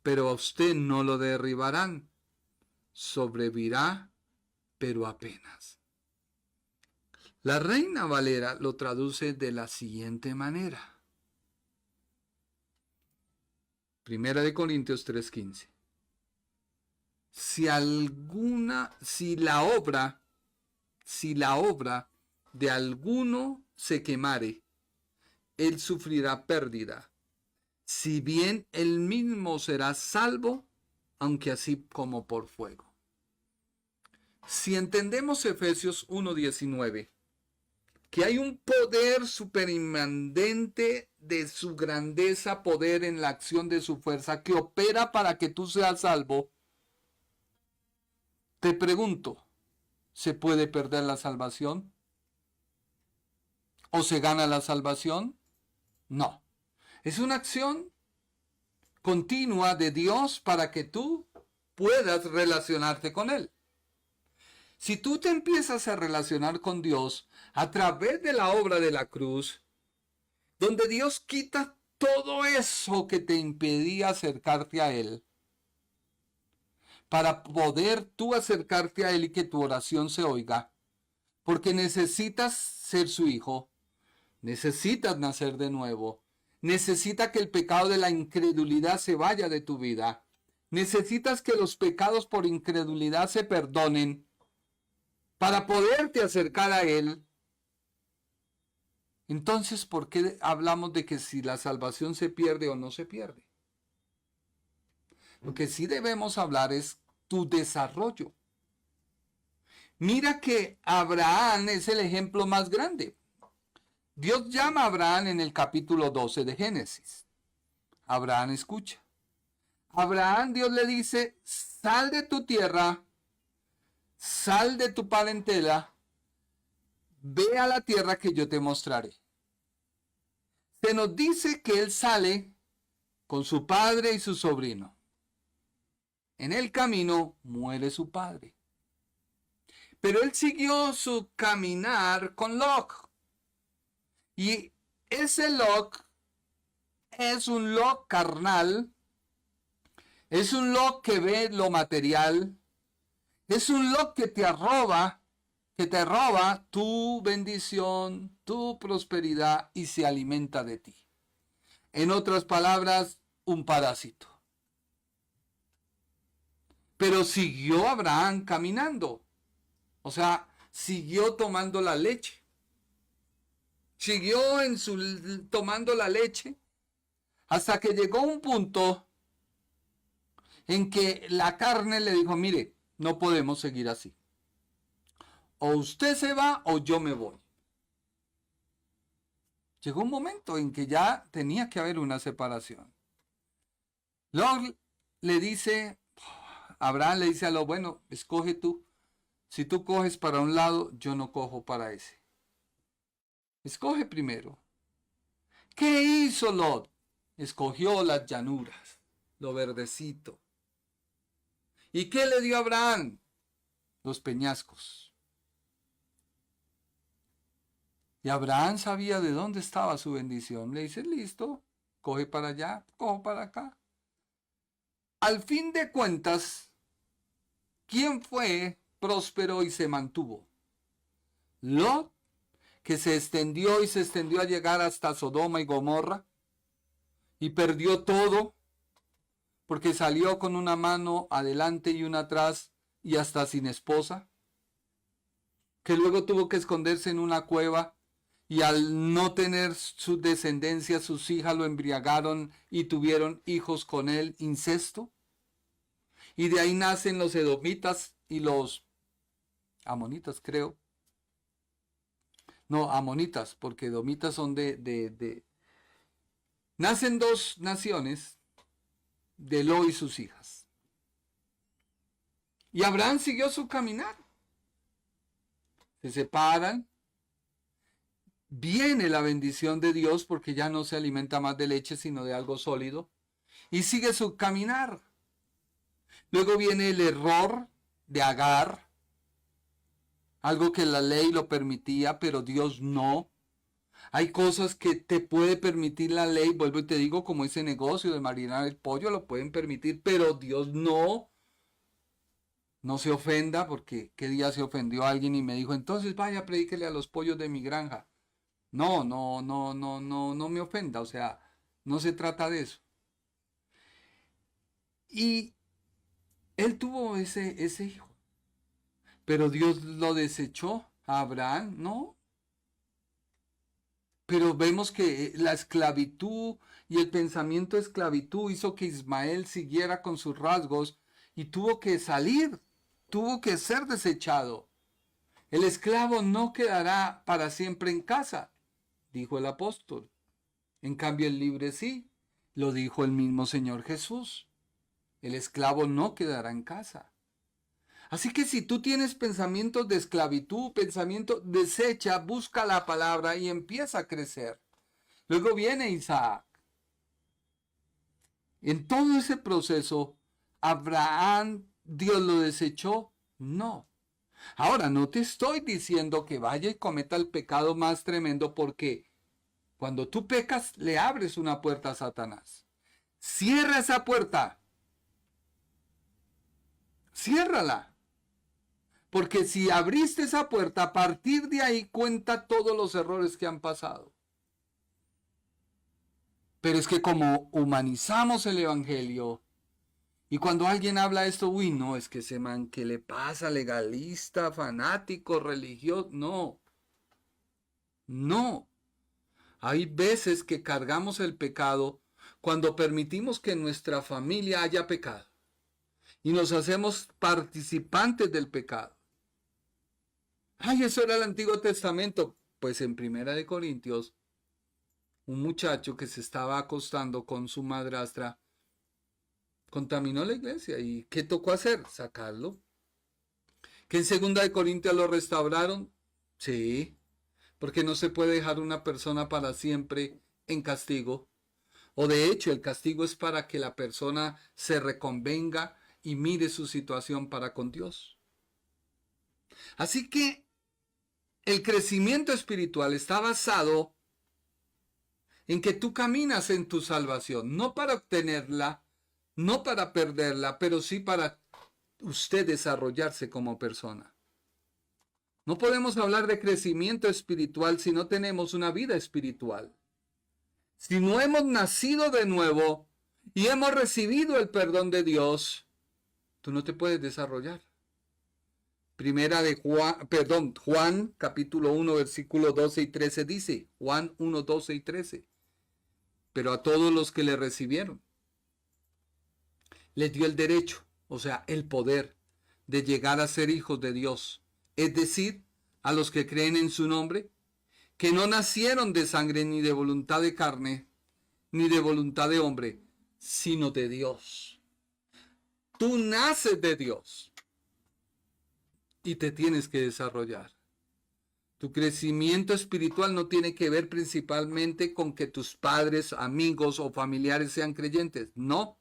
Pero a usted no lo derribarán. Sobrevivirá, pero apenas. La Reina Valera lo traduce de la siguiente manera. 1 Corintios 3:15. Si la obra de alguno se quemare, él sufrirá pérdida, si bien él mismo será salvo, aunque así como por fuego. Si entendemos Efesios 1:19, que hay un poder superinmanente de su grandeza, poder en la acción de su fuerza, que opera para que tú seas salvo, te pregunto, ¿se puede perder la salvación? ¿O se gana la salvación? No. Es una acción continua de Dios para que tú puedas relacionarte con Él. Si tú te empiezas a relacionar con Dios a través de la obra de la cruz, donde Dios quita todo eso que te impedía acercarte a Él, para poder tú acercarte a Él y que tu oración se oiga, porque necesitas ser su hijo, necesitas nacer de nuevo, necesitas que el pecado de la incredulidad se vaya de tu vida, necesitas que los pecados por incredulidad se perdonen para poderte acercar a Él. Entonces, ¿por qué hablamos de que si la salvación se pierde o no se pierde? Lo que sí debemos hablar es tu desarrollo. Mira que Abraham es el ejemplo más grande. Dios llama a Abraham en el capítulo 12 de Génesis. Abraham escucha. Abraham, Dios le dice, sal de tu tierra, sal de tu parentela, ve a la tierra que yo te mostraré. Se nos dice que él sale con su padre y su sobrino. En el camino muere su padre. Pero él siguió su caminar con Lot. Y ese Lot es un Lot carnal. Es un Lot que ve lo material. Es un Lot que te roba tu bendición, tu prosperidad y se alimenta de ti. En otras palabras, un parásito. Pero siguió Abraham caminando. O sea, siguió tomando la leche. Siguió tomando la leche hasta que llegó un punto en que la carne le dijo, mire, no podemos seguir así. O usted se va o yo me voy. Llegó un momento en que ya tenía que haber una separación. Luego le dice, Abraham le dice a Lot, bueno, escoge tú. Si tú coges para un lado, yo no cojo para ese. Escoge primero. ¿Qué hizo Lot? Escogió las llanuras, lo verdecito. ¿Y qué le dio a Abraham? Los peñascos. Y Abraham sabía de dónde estaba su bendición. Le dice, listo, coge para allá, cojo para acá. Al fin de cuentas, ¿quién fue próspero y se mantuvo? Lot, que se extendió a llegar hasta Sodoma y Gomorra y perdió todo porque salió con una mano adelante y una atrás y hasta sin esposa, que luego tuvo que esconderse en una cueva y al no tener su descendencia, sus hijas lo embriagaron y tuvieron hijos con él, incesto. Y de ahí nacen los edomitas y los amonitas, creo. No, amonitas, porque edomitas son Nacen dos naciones de Lot y sus hijas. Y Abraham siguió su caminar. Se separan. Viene la bendición de Dios porque ya no se alimenta más de leche sino de algo sólido. Y sigue su caminar. Luego viene el error de Agar. Algo que la ley lo permitía, pero Dios no. Hay cosas que te puede permitir la ley, vuelvo y te digo, como ese negocio de marinar el pollo, lo pueden permitir, pero Dios no. No se ofenda, porque qué día se ofendió alguien y me dijo, entonces vaya, predíquele a los pollos de mi granja. No me ofenda, o sea, no se trata de eso. Y él tuvo ese hijo, pero Dios lo desechó a Abraham, ¿no? Pero vemos que la esclavitud y el pensamiento de esclavitud hizo que Ismael siguiera con sus rasgos y tuvo que salir, tuvo que ser desechado. El esclavo no quedará para siempre en casa, dijo el apóstol. En cambio el libre sí, lo dijo el mismo Señor Jesús. El esclavo no quedará en casa. Así que si tú tienes pensamientos de esclavitud, desecha, busca la palabra y empieza a crecer. Luego viene Isaac. En todo ese proceso, ¿Abraham, Dios lo desechó? No. Ahora, no te estoy diciendo que vaya y cometa el pecado más tremendo porque cuando tú pecas le abres una puerta a Satanás. Cierra esa puerta. ciérrala. Porque si abriste esa puerta, a partir de ahí cuenta todos los errores que han pasado. Pero es que como humanizamos el evangelio, y cuando alguien habla esto, uy, no, es que ese man, ¿qué le pasa? Legalista, fanático, religioso. No, no. Hay veces que cargamos el pecado cuando permitimos que en nuestra familia haya pecado. Y nos hacemos participantes del pecado. Ay, eso era el Antiguo Testamento. Pues en Primera de Corintios, un muchacho que se estaba acostando con su madrastra contaminó la iglesia. ¿Y qué tocó hacer? Sacarlo. ¿Que en Segunda de Corintios lo restauraron? Sí, porque no se puede dejar una persona para siempre en castigo. O de hecho, el castigo es para que la persona se reconvenga y mire su situación para con Dios. Así que el crecimiento espiritual está basado en que tú caminas en tu salvación, no para obtenerla, no para perderla, pero sí para usted desarrollarse como persona. No podemos hablar de crecimiento espiritual si no tenemos una vida espiritual. Si no hemos nacido de nuevo y hemos recibido el perdón de Dios, tú no te puedes desarrollar. Juan capítulo 1 versículo 12 y 13 dice, Juan 1, 12 y 13. Pero a todos los que le recibieron, les dio el derecho, o sea, el poder de llegar a ser hijos de Dios. Es decir, a los que creen en su nombre, que no nacieron de sangre ni de voluntad de carne, ni de voluntad de hombre, sino de Dios. Tú naces de Dios y te tienes que desarrollar. Tu crecimiento espiritual no tiene que ver principalmente con que tus padres, amigos o familiares sean creyentes. No.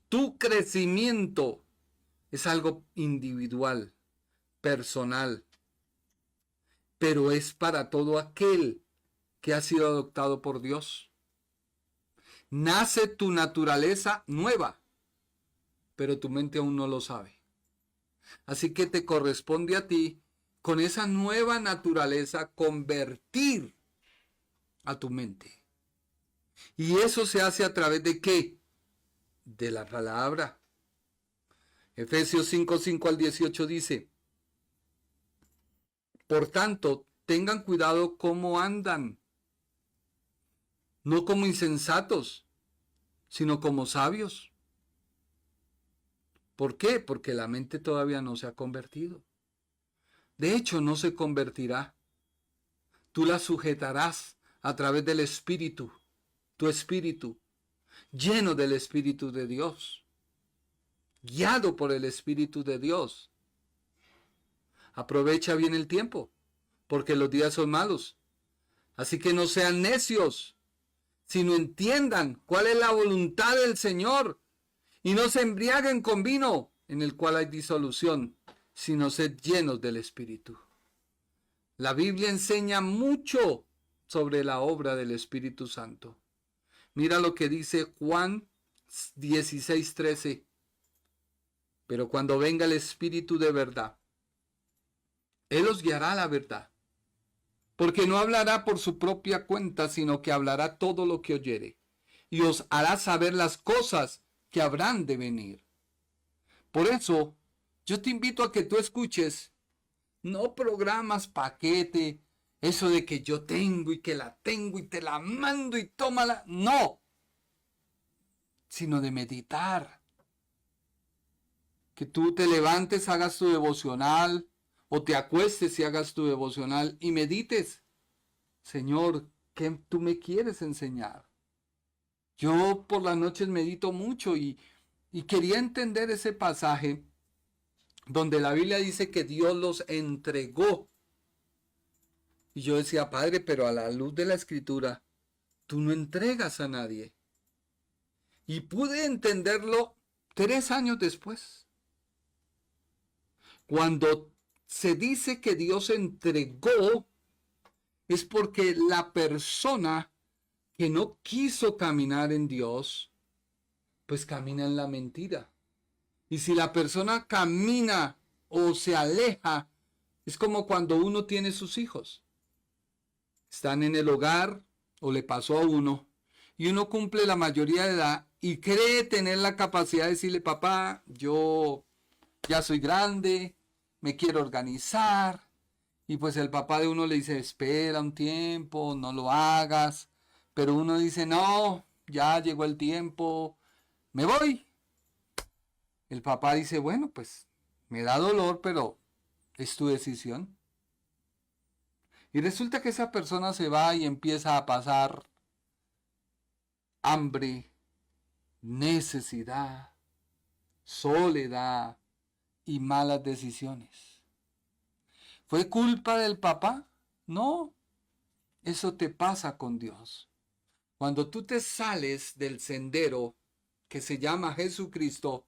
Tu crecimiento es algo individual, personal, pero es para todo aquel que ha sido adoptado por Dios. Nace tu naturaleza nueva, pero tu mente aún no lo sabe. Así que te corresponde a ti, con esa nueva naturaleza, convertir a tu mente. ¿Y eso se hace a través de qué? De la palabra. Efesios 5, 5 al 18 dice, por tanto, tengan cuidado cómo andan, no como insensatos, sino como sabios. ¿Por qué? Porque la mente todavía no se ha convertido. De hecho, no se convertirá. Tú la sujetarás a través del Espíritu, tu Espíritu, lleno del Espíritu de Dios, guiado por el Espíritu de Dios. Aprovecha bien el tiempo, porque los días son malos. Así que no sean necios, sino entiendan cuál es la voluntad del Señor. Y no se embriaguen con vino, en el cual hay disolución, sino sed llenos del Espíritu. La Biblia enseña mucho sobre la obra del Espíritu Santo. Mira lo que dice Juan 16, 13. Pero cuando venga el Espíritu de verdad, Él os guiará a la verdad. Porque no hablará por su propia cuenta, sino que hablará todo lo que oyere. Y os hará saber las cosas que habrán de venir. Por eso, yo te invito a que tú escuches, no programas paquete, eso de que yo tengo y que la tengo y te la mando y tómala, no, sino de meditar. Que tú te levantes, hagas tu devocional, o te acuestes y hagas tu devocional y medites. Señor, ¿qué tú me quieres enseñar? Yo por las noches medito mucho y quería entender ese pasaje donde la Biblia dice que Dios los entregó. Y yo decía, Padre, pero a la luz de la Escritura, tú no entregas a nadie. Y pude entenderlo 3 años después. Cuando se dice que Dios entregó, es porque la persona que no quiso caminar en Dios, pues camina en la mentira. Y si la persona camina o se aleja, es como cuando uno tiene sus hijos. Están en el hogar o le pasó a uno y uno cumple la mayoría de edad y cree tener la capacidad de decirle, papá, yo ya soy grande, me quiero organizar. Y pues el papá de uno le dice, espera un tiempo, no lo hagas. Pero uno dice, no, ya llegó el tiempo, me voy. El papá dice, bueno, pues me da dolor, pero es tu decisión. Y resulta que esa persona se va y empieza a pasar hambre, necesidad, soledad y malas decisiones. ¿Fue culpa del papá? No, eso te pasa con Dios. Cuando tú te sales del sendero que se llama Jesucristo,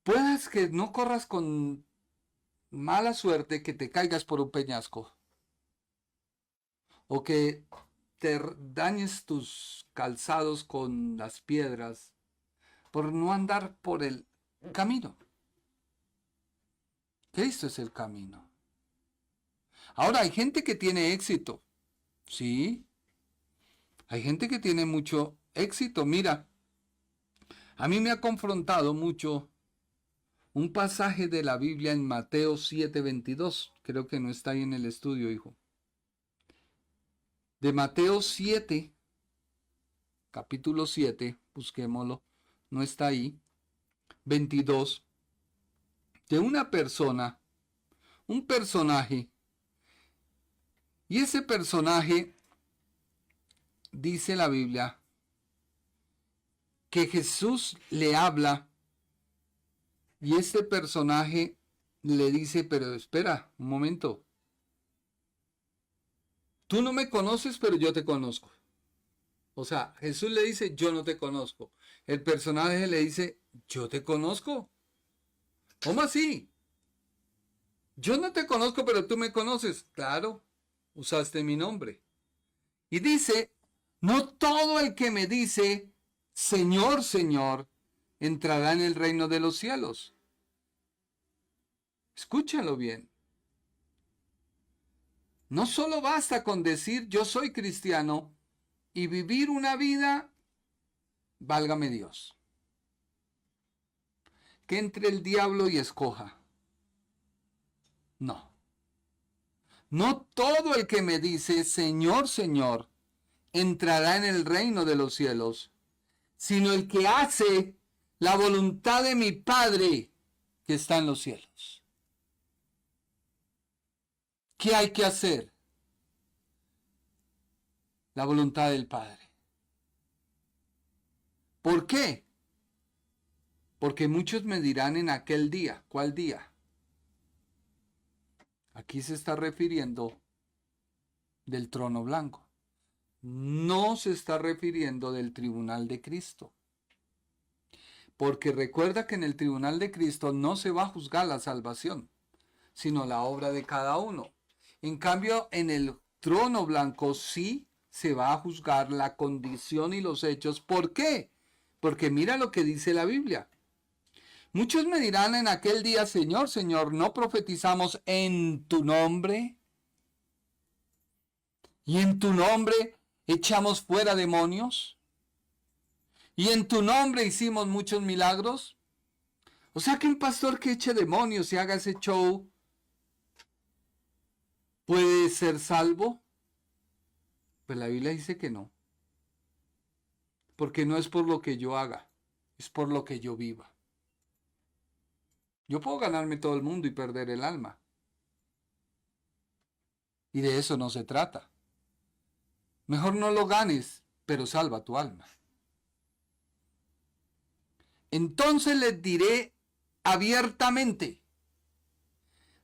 puedes que no corras con mala suerte, que te caigas por un peñasco o que te dañes tus calzados con las piedras por no andar por el camino. Cristo es el camino. Ahora, hay gente que tiene éxito, ¿sí? Hay gente que tiene mucho éxito. Mira, a mí me ha confrontado mucho un pasaje de la Biblia en Mateo 7:22. Creo que no está ahí en el estudio, hijo. De Mateo 7, capítulo 7, busquémoslo, no está ahí, 22, de una persona, un personaje, y ese personaje, dice la Biblia, que Jesús le habla, y este personaje le dice, pero espera, un momento, tú no me conoces, pero yo te conozco. O sea, Jesús le dice, yo no te conozco. El personaje le dice, yo te conozco. ¿Cómo así? Yo no te conozco, pero tú me conoces. Claro, usaste mi nombre. Y dice, no todo el que me dice, Señor, Señor, entrará en el reino de los cielos. Escúchalo bien. No solo basta con decir, yo soy cristiano, y vivir una vida, válgame Dios, que entre el diablo y escoja. No. No todo el que me dice, Señor, Señor, entrará en el reino de los cielos, sino el que hace la voluntad de mi Padre que está en los cielos. ¿Qué hay que hacer? La voluntad del Padre. ¿Por qué? Porque muchos me dirán en aquel día. ¿Cuál día? Aquí se está refiriendo del trono blanco. No se está refiriendo del tribunal de Cristo. Porque recuerda que en el tribunal de Cristo no se va a juzgar la salvación, sino la obra de cada uno. En cambio, en el trono blanco sí se va a juzgar la condición y los hechos. ¿Por qué? Porque mira lo que dice la Biblia. Muchos me dirán en aquel día, Señor, Señor, ¿no profetizamos en tu nombre? ¿Y en tu nombre echamos fuera demonios? ¿Y en tu nombre hicimos muchos milagros? O sea que un pastor que eche demonios y haga ese show, ¿puede ser salvo? Pues la Biblia dice que no. Porque no es por lo que yo haga, es por lo que yo viva. Yo puedo ganarme todo el mundo y perder el alma. Y de eso no se trata. Mejor no lo ganes, pero salva tu alma. Entonces les diré abiertamente,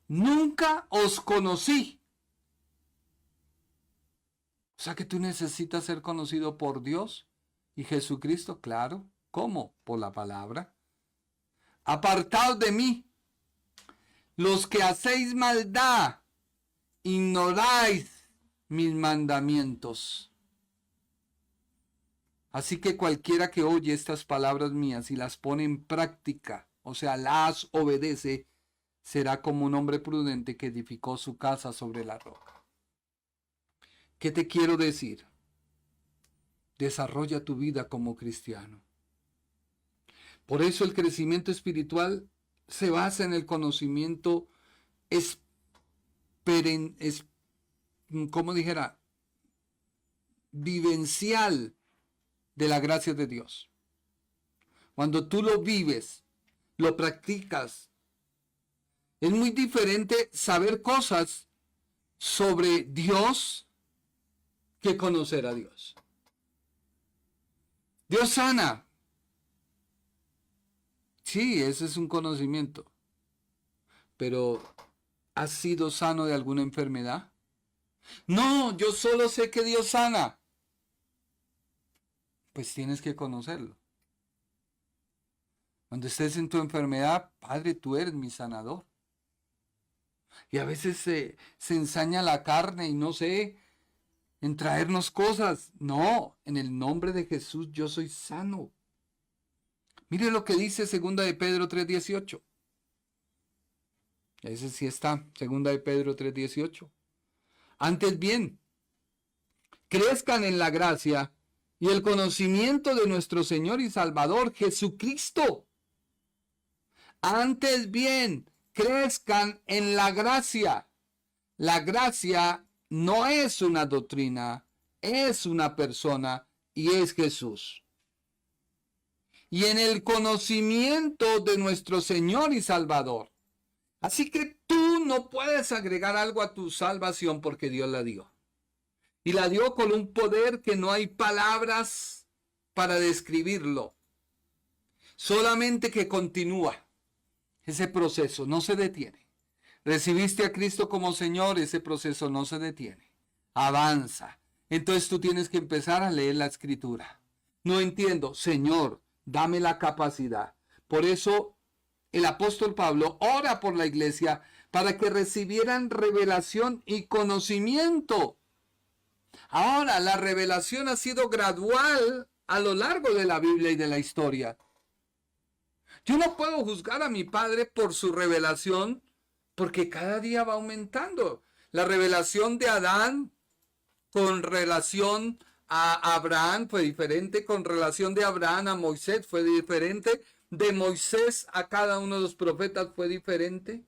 nunca os conocí. O sea que tú necesitas ser conocido por Dios y Jesucristo, claro. ¿Cómo? Por la palabra. Apartaos de mí, los que hacéis maldad, ignoráis mis mandamientos. Así que cualquiera que oye estas palabras mías y las pone en práctica, o sea, las obedece, será como un hombre prudente que edificó su casa sobre la roca. ¿Qué te quiero decir? Desarrolla tu vida como cristiano. Por eso el crecimiento espiritual se basa en el conocimiento como dijera, vivencial de la gracia de Dios. Cuando tú lo vives, lo practicas, es muy diferente saber cosas sobre Dios que conocer a Dios. Dios sana. Sí, ese es un conocimiento. Pero, ¿has sido sano de alguna enfermedad? No, yo solo sé que Dios sana. Pues tienes que conocerlo. Cuando estés en tu enfermedad, Padre, tú eres mi sanador. Y a veces se ensaña la carne y no sé, en traernos cosas. No, en el nombre de Jesús yo soy sano. Mire lo que dice 2 de Pedro 3:18. Ese sí está, 2 de Pedro 3:18. Antes bien, crezcan en la gracia y el conocimiento de nuestro Señor y Salvador Jesucristo. Antes bien, crezcan en la gracia. La gracia no es una doctrina, es una persona y es Jesús. Y en el conocimiento de nuestro Señor y Salvador. Así que tú no puedes agregar algo a tu salvación porque Dios la dio. Y la dio con un poder que no hay palabras para describirlo. Solamente que continúa. Ese proceso no se detiene. Recibiste a Cristo como Señor, ese proceso no se detiene. Avanza. Entonces tú tienes que empezar a leer la Escritura. No entiendo, Señor, dame la capacidad. Por eso el apóstol Pablo ora por la iglesia para que recibieran revelación y conocimiento. Ahora, la revelación ha sido gradual a lo largo de la Biblia y de la historia. Yo no puedo juzgar a mi padre por su revelación porque cada día va aumentando. La revelación de Adán con relación a Abraham fue diferente, con relación de Abraham a Moisés fue diferente, de Moisés a cada uno de los profetas fue diferente.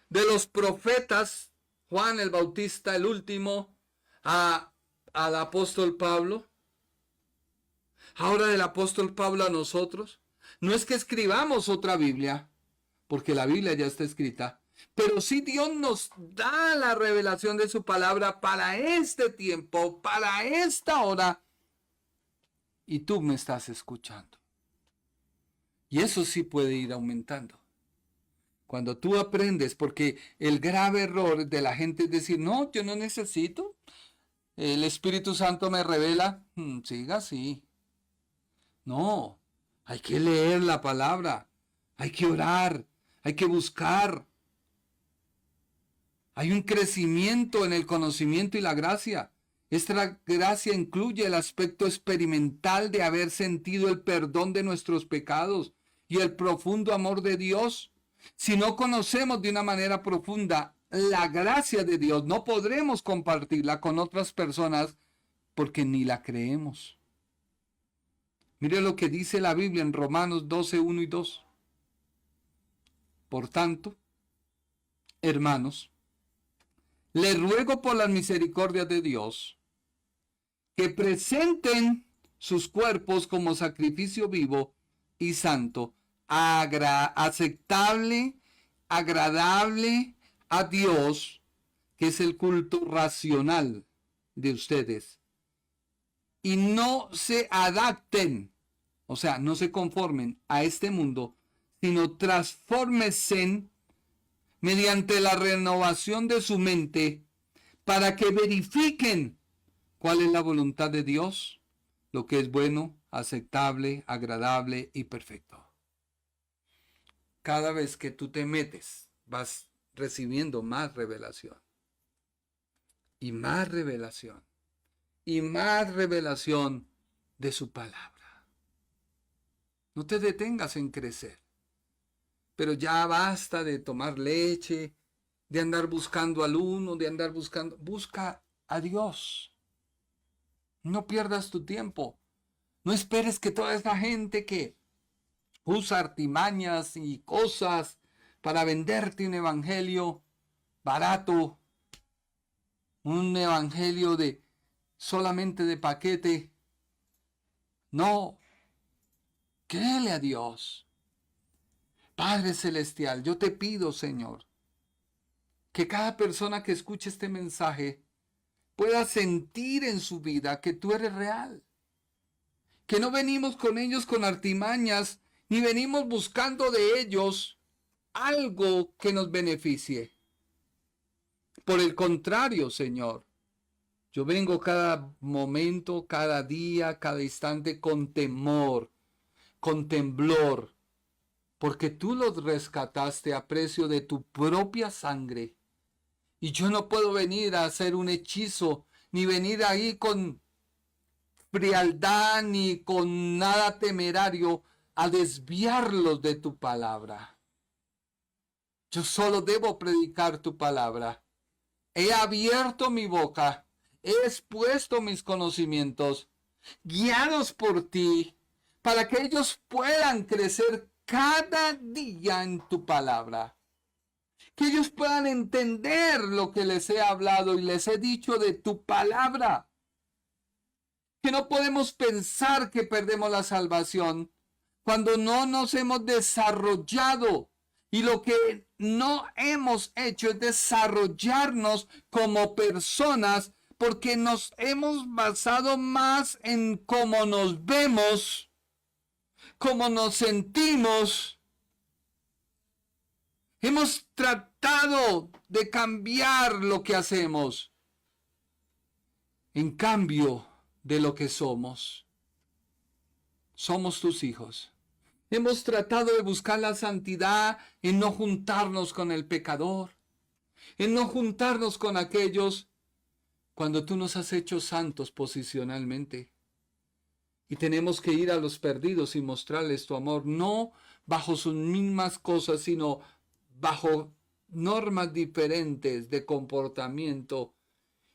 De los profetas, Juan el Bautista, el último, al apóstol Pablo. Ahora del apóstol Pablo a nosotros. No es que escribamos otra Biblia, porque la Biblia ya está escrita, pero sí Dios nos da la revelación de su palabra para este tiempo, para esta hora, y tú me estás escuchando. Y eso sí puede ir aumentando. Cuando tú aprendes, porque el grave error de la gente es decir, no, yo no necesito, el Espíritu Santo me revela, siga así. No, hay que leer la palabra, hay que orar, hay que buscar. Hay un crecimiento en el conocimiento y la gracia. Esta gracia incluye el aspecto experimental de haber sentido el perdón de nuestros pecados y el profundo amor de Dios. Si no conocemos de una manera profunda la gracia de Dios, no podremos compartirla con otras personas porque ni la creemos. Mire lo que dice la Biblia en Romanos 12, 1 y 2. Por tanto, hermanos, les ruego por las misericordias de Dios que presenten sus cuerpos como sacrificio vivo y santo, aceptable, agradable a Dios, que es el culto racional de ustedes. Y no se adapten, o sea, no se conformen a este mundo, sino transfórmense mediante la renovación de su mente para que verifiquen cuál es la voluntad de Dios, lo que es bueno, aceptable, agradable y perfecto. Cada vez que tú te metes, vas recibiendo más revelación y más revelación y más revelación de su palabra. No te detengas en crecer, pero ya basta de tomar leche, de andar buscando al uno, busca a Dios. No pierdas tu tiempo. No esperes que toda esa gente que usa artimañas y cosas para venderte un evangelio barato, un evangelio solamente de paquete. No, créele a Dios. Padre Celestial, yo te pido, Señor, que cada persona que escuche este mensaje pueda sentir en su vida que tú eres real. Que no venimos con ellos con artimañas, ni venimos buscando de ellos algo que nos beneficie. Por el contrario, Señor, yo vengo cada momento, cada día, cada instante con temor, con temblor, porque tú los rescataste a precio de tu propia sangre. Y yo no puedo venir a hacer un hechizo, ni venir ahí con frialdad, ni con nada temerario, a desviarlos de tu palabra. Yo solo debo predicar tu palabra. He abierto mi boca, he expuesto mis conocimientos, guiados por ti, para que ellos puedan crecer cada día en tu palabra. Que ellos puedan entender lo que les he hablado y les he dicho de tu palabra. Que no podemos pensar que perdemos la salvación cuando no nos hemos desarrollado. Y lo que no hemos hecho es desarrollarnos como personas, porque nos hemos basado más en cómo nos vemos, cómo nos sentimos. Hemos tratado de cambiar lo que hacemos en cambio de lo que somos. Somos tus hijos. Hemos tratado de buscar la santidad en no juntarnos con el pecador, en no juntarnos con aquellos cuando tú nos has hecho santos posicionalmente. Y tenemos que ir a los perdidos y mostrarles tu amor, no bajo sus mismas cosas, sino bajo normas diferentes de comportamiento,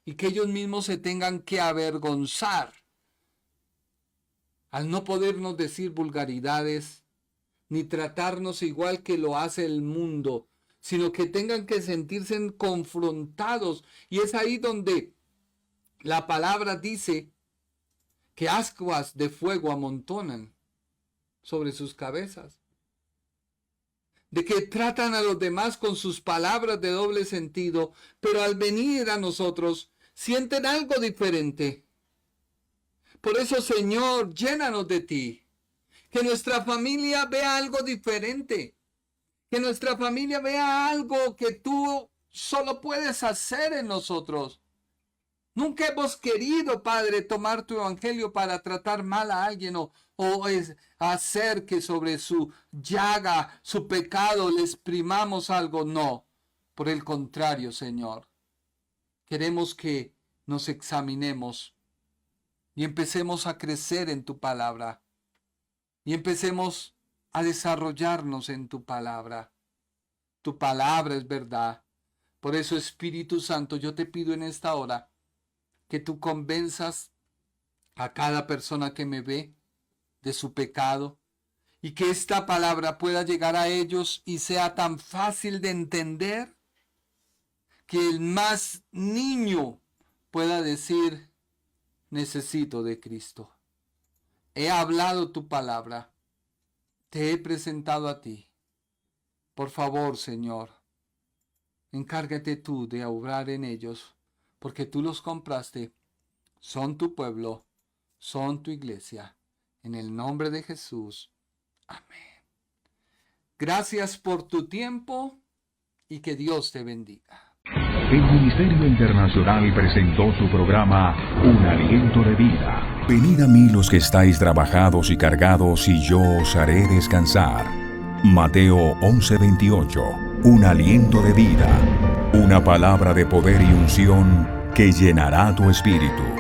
y que ellos mismos se tengan que avergonzar al no podernos decir vulgaridades, ni tratarnos igual que lo hace el mundo, sino que tengan que sentirse confrontados. Y es ahí donde la palabra dice que ascuas de fuego amontonan sobre sus cabezas. De que tratan a los demás con sus palabras de doble sentido, pero al venir a nosotros sienten algo diferente. Por eso, Señor, llénanos de ti. Que nuestra familia vea algo diferente. Que nuestra familia vea algo que tú solo puedes hacer en nosotros. Nunca hemos querido, Padre, tomar tu evangelio para tratar mal a alguien o hacer que sobre su llaga, su pecado, le exprimamos algo. No, por el contrario, Señor. Queremos que nos examinemos y empecemos a crecer en tu palabra. Y empecemos a desarrollarnos en tu palabra. Tu palabra es verdad. Por eso, Espíritu Santo, yo te pido en esta hora que tú convenzas a cada persona que me ve de su pecado y que esta palabra pueda llegar a ellos y sea tan fácil de entender que el más niño pueda decir: necesito de Cristo. He hablado tu palabra, te he presentado a ti. Por favor, Señor, encárgate tú de obrar en ellos, porque tú los compraste, son tu pueblo, son tu iglesia. En el nombre de Jesús. Amén. Gracias por tu tiempo y que Dios te bendiga. El Ministerio Internacional presentó su programa Un Aliento de Vida. Venid a mí los que estáis trabajados y cargados, y yo os haré descansar. Mateo 11:28. Un aliento de vida. Una palabra de poder y unción que llenará tu espíritu.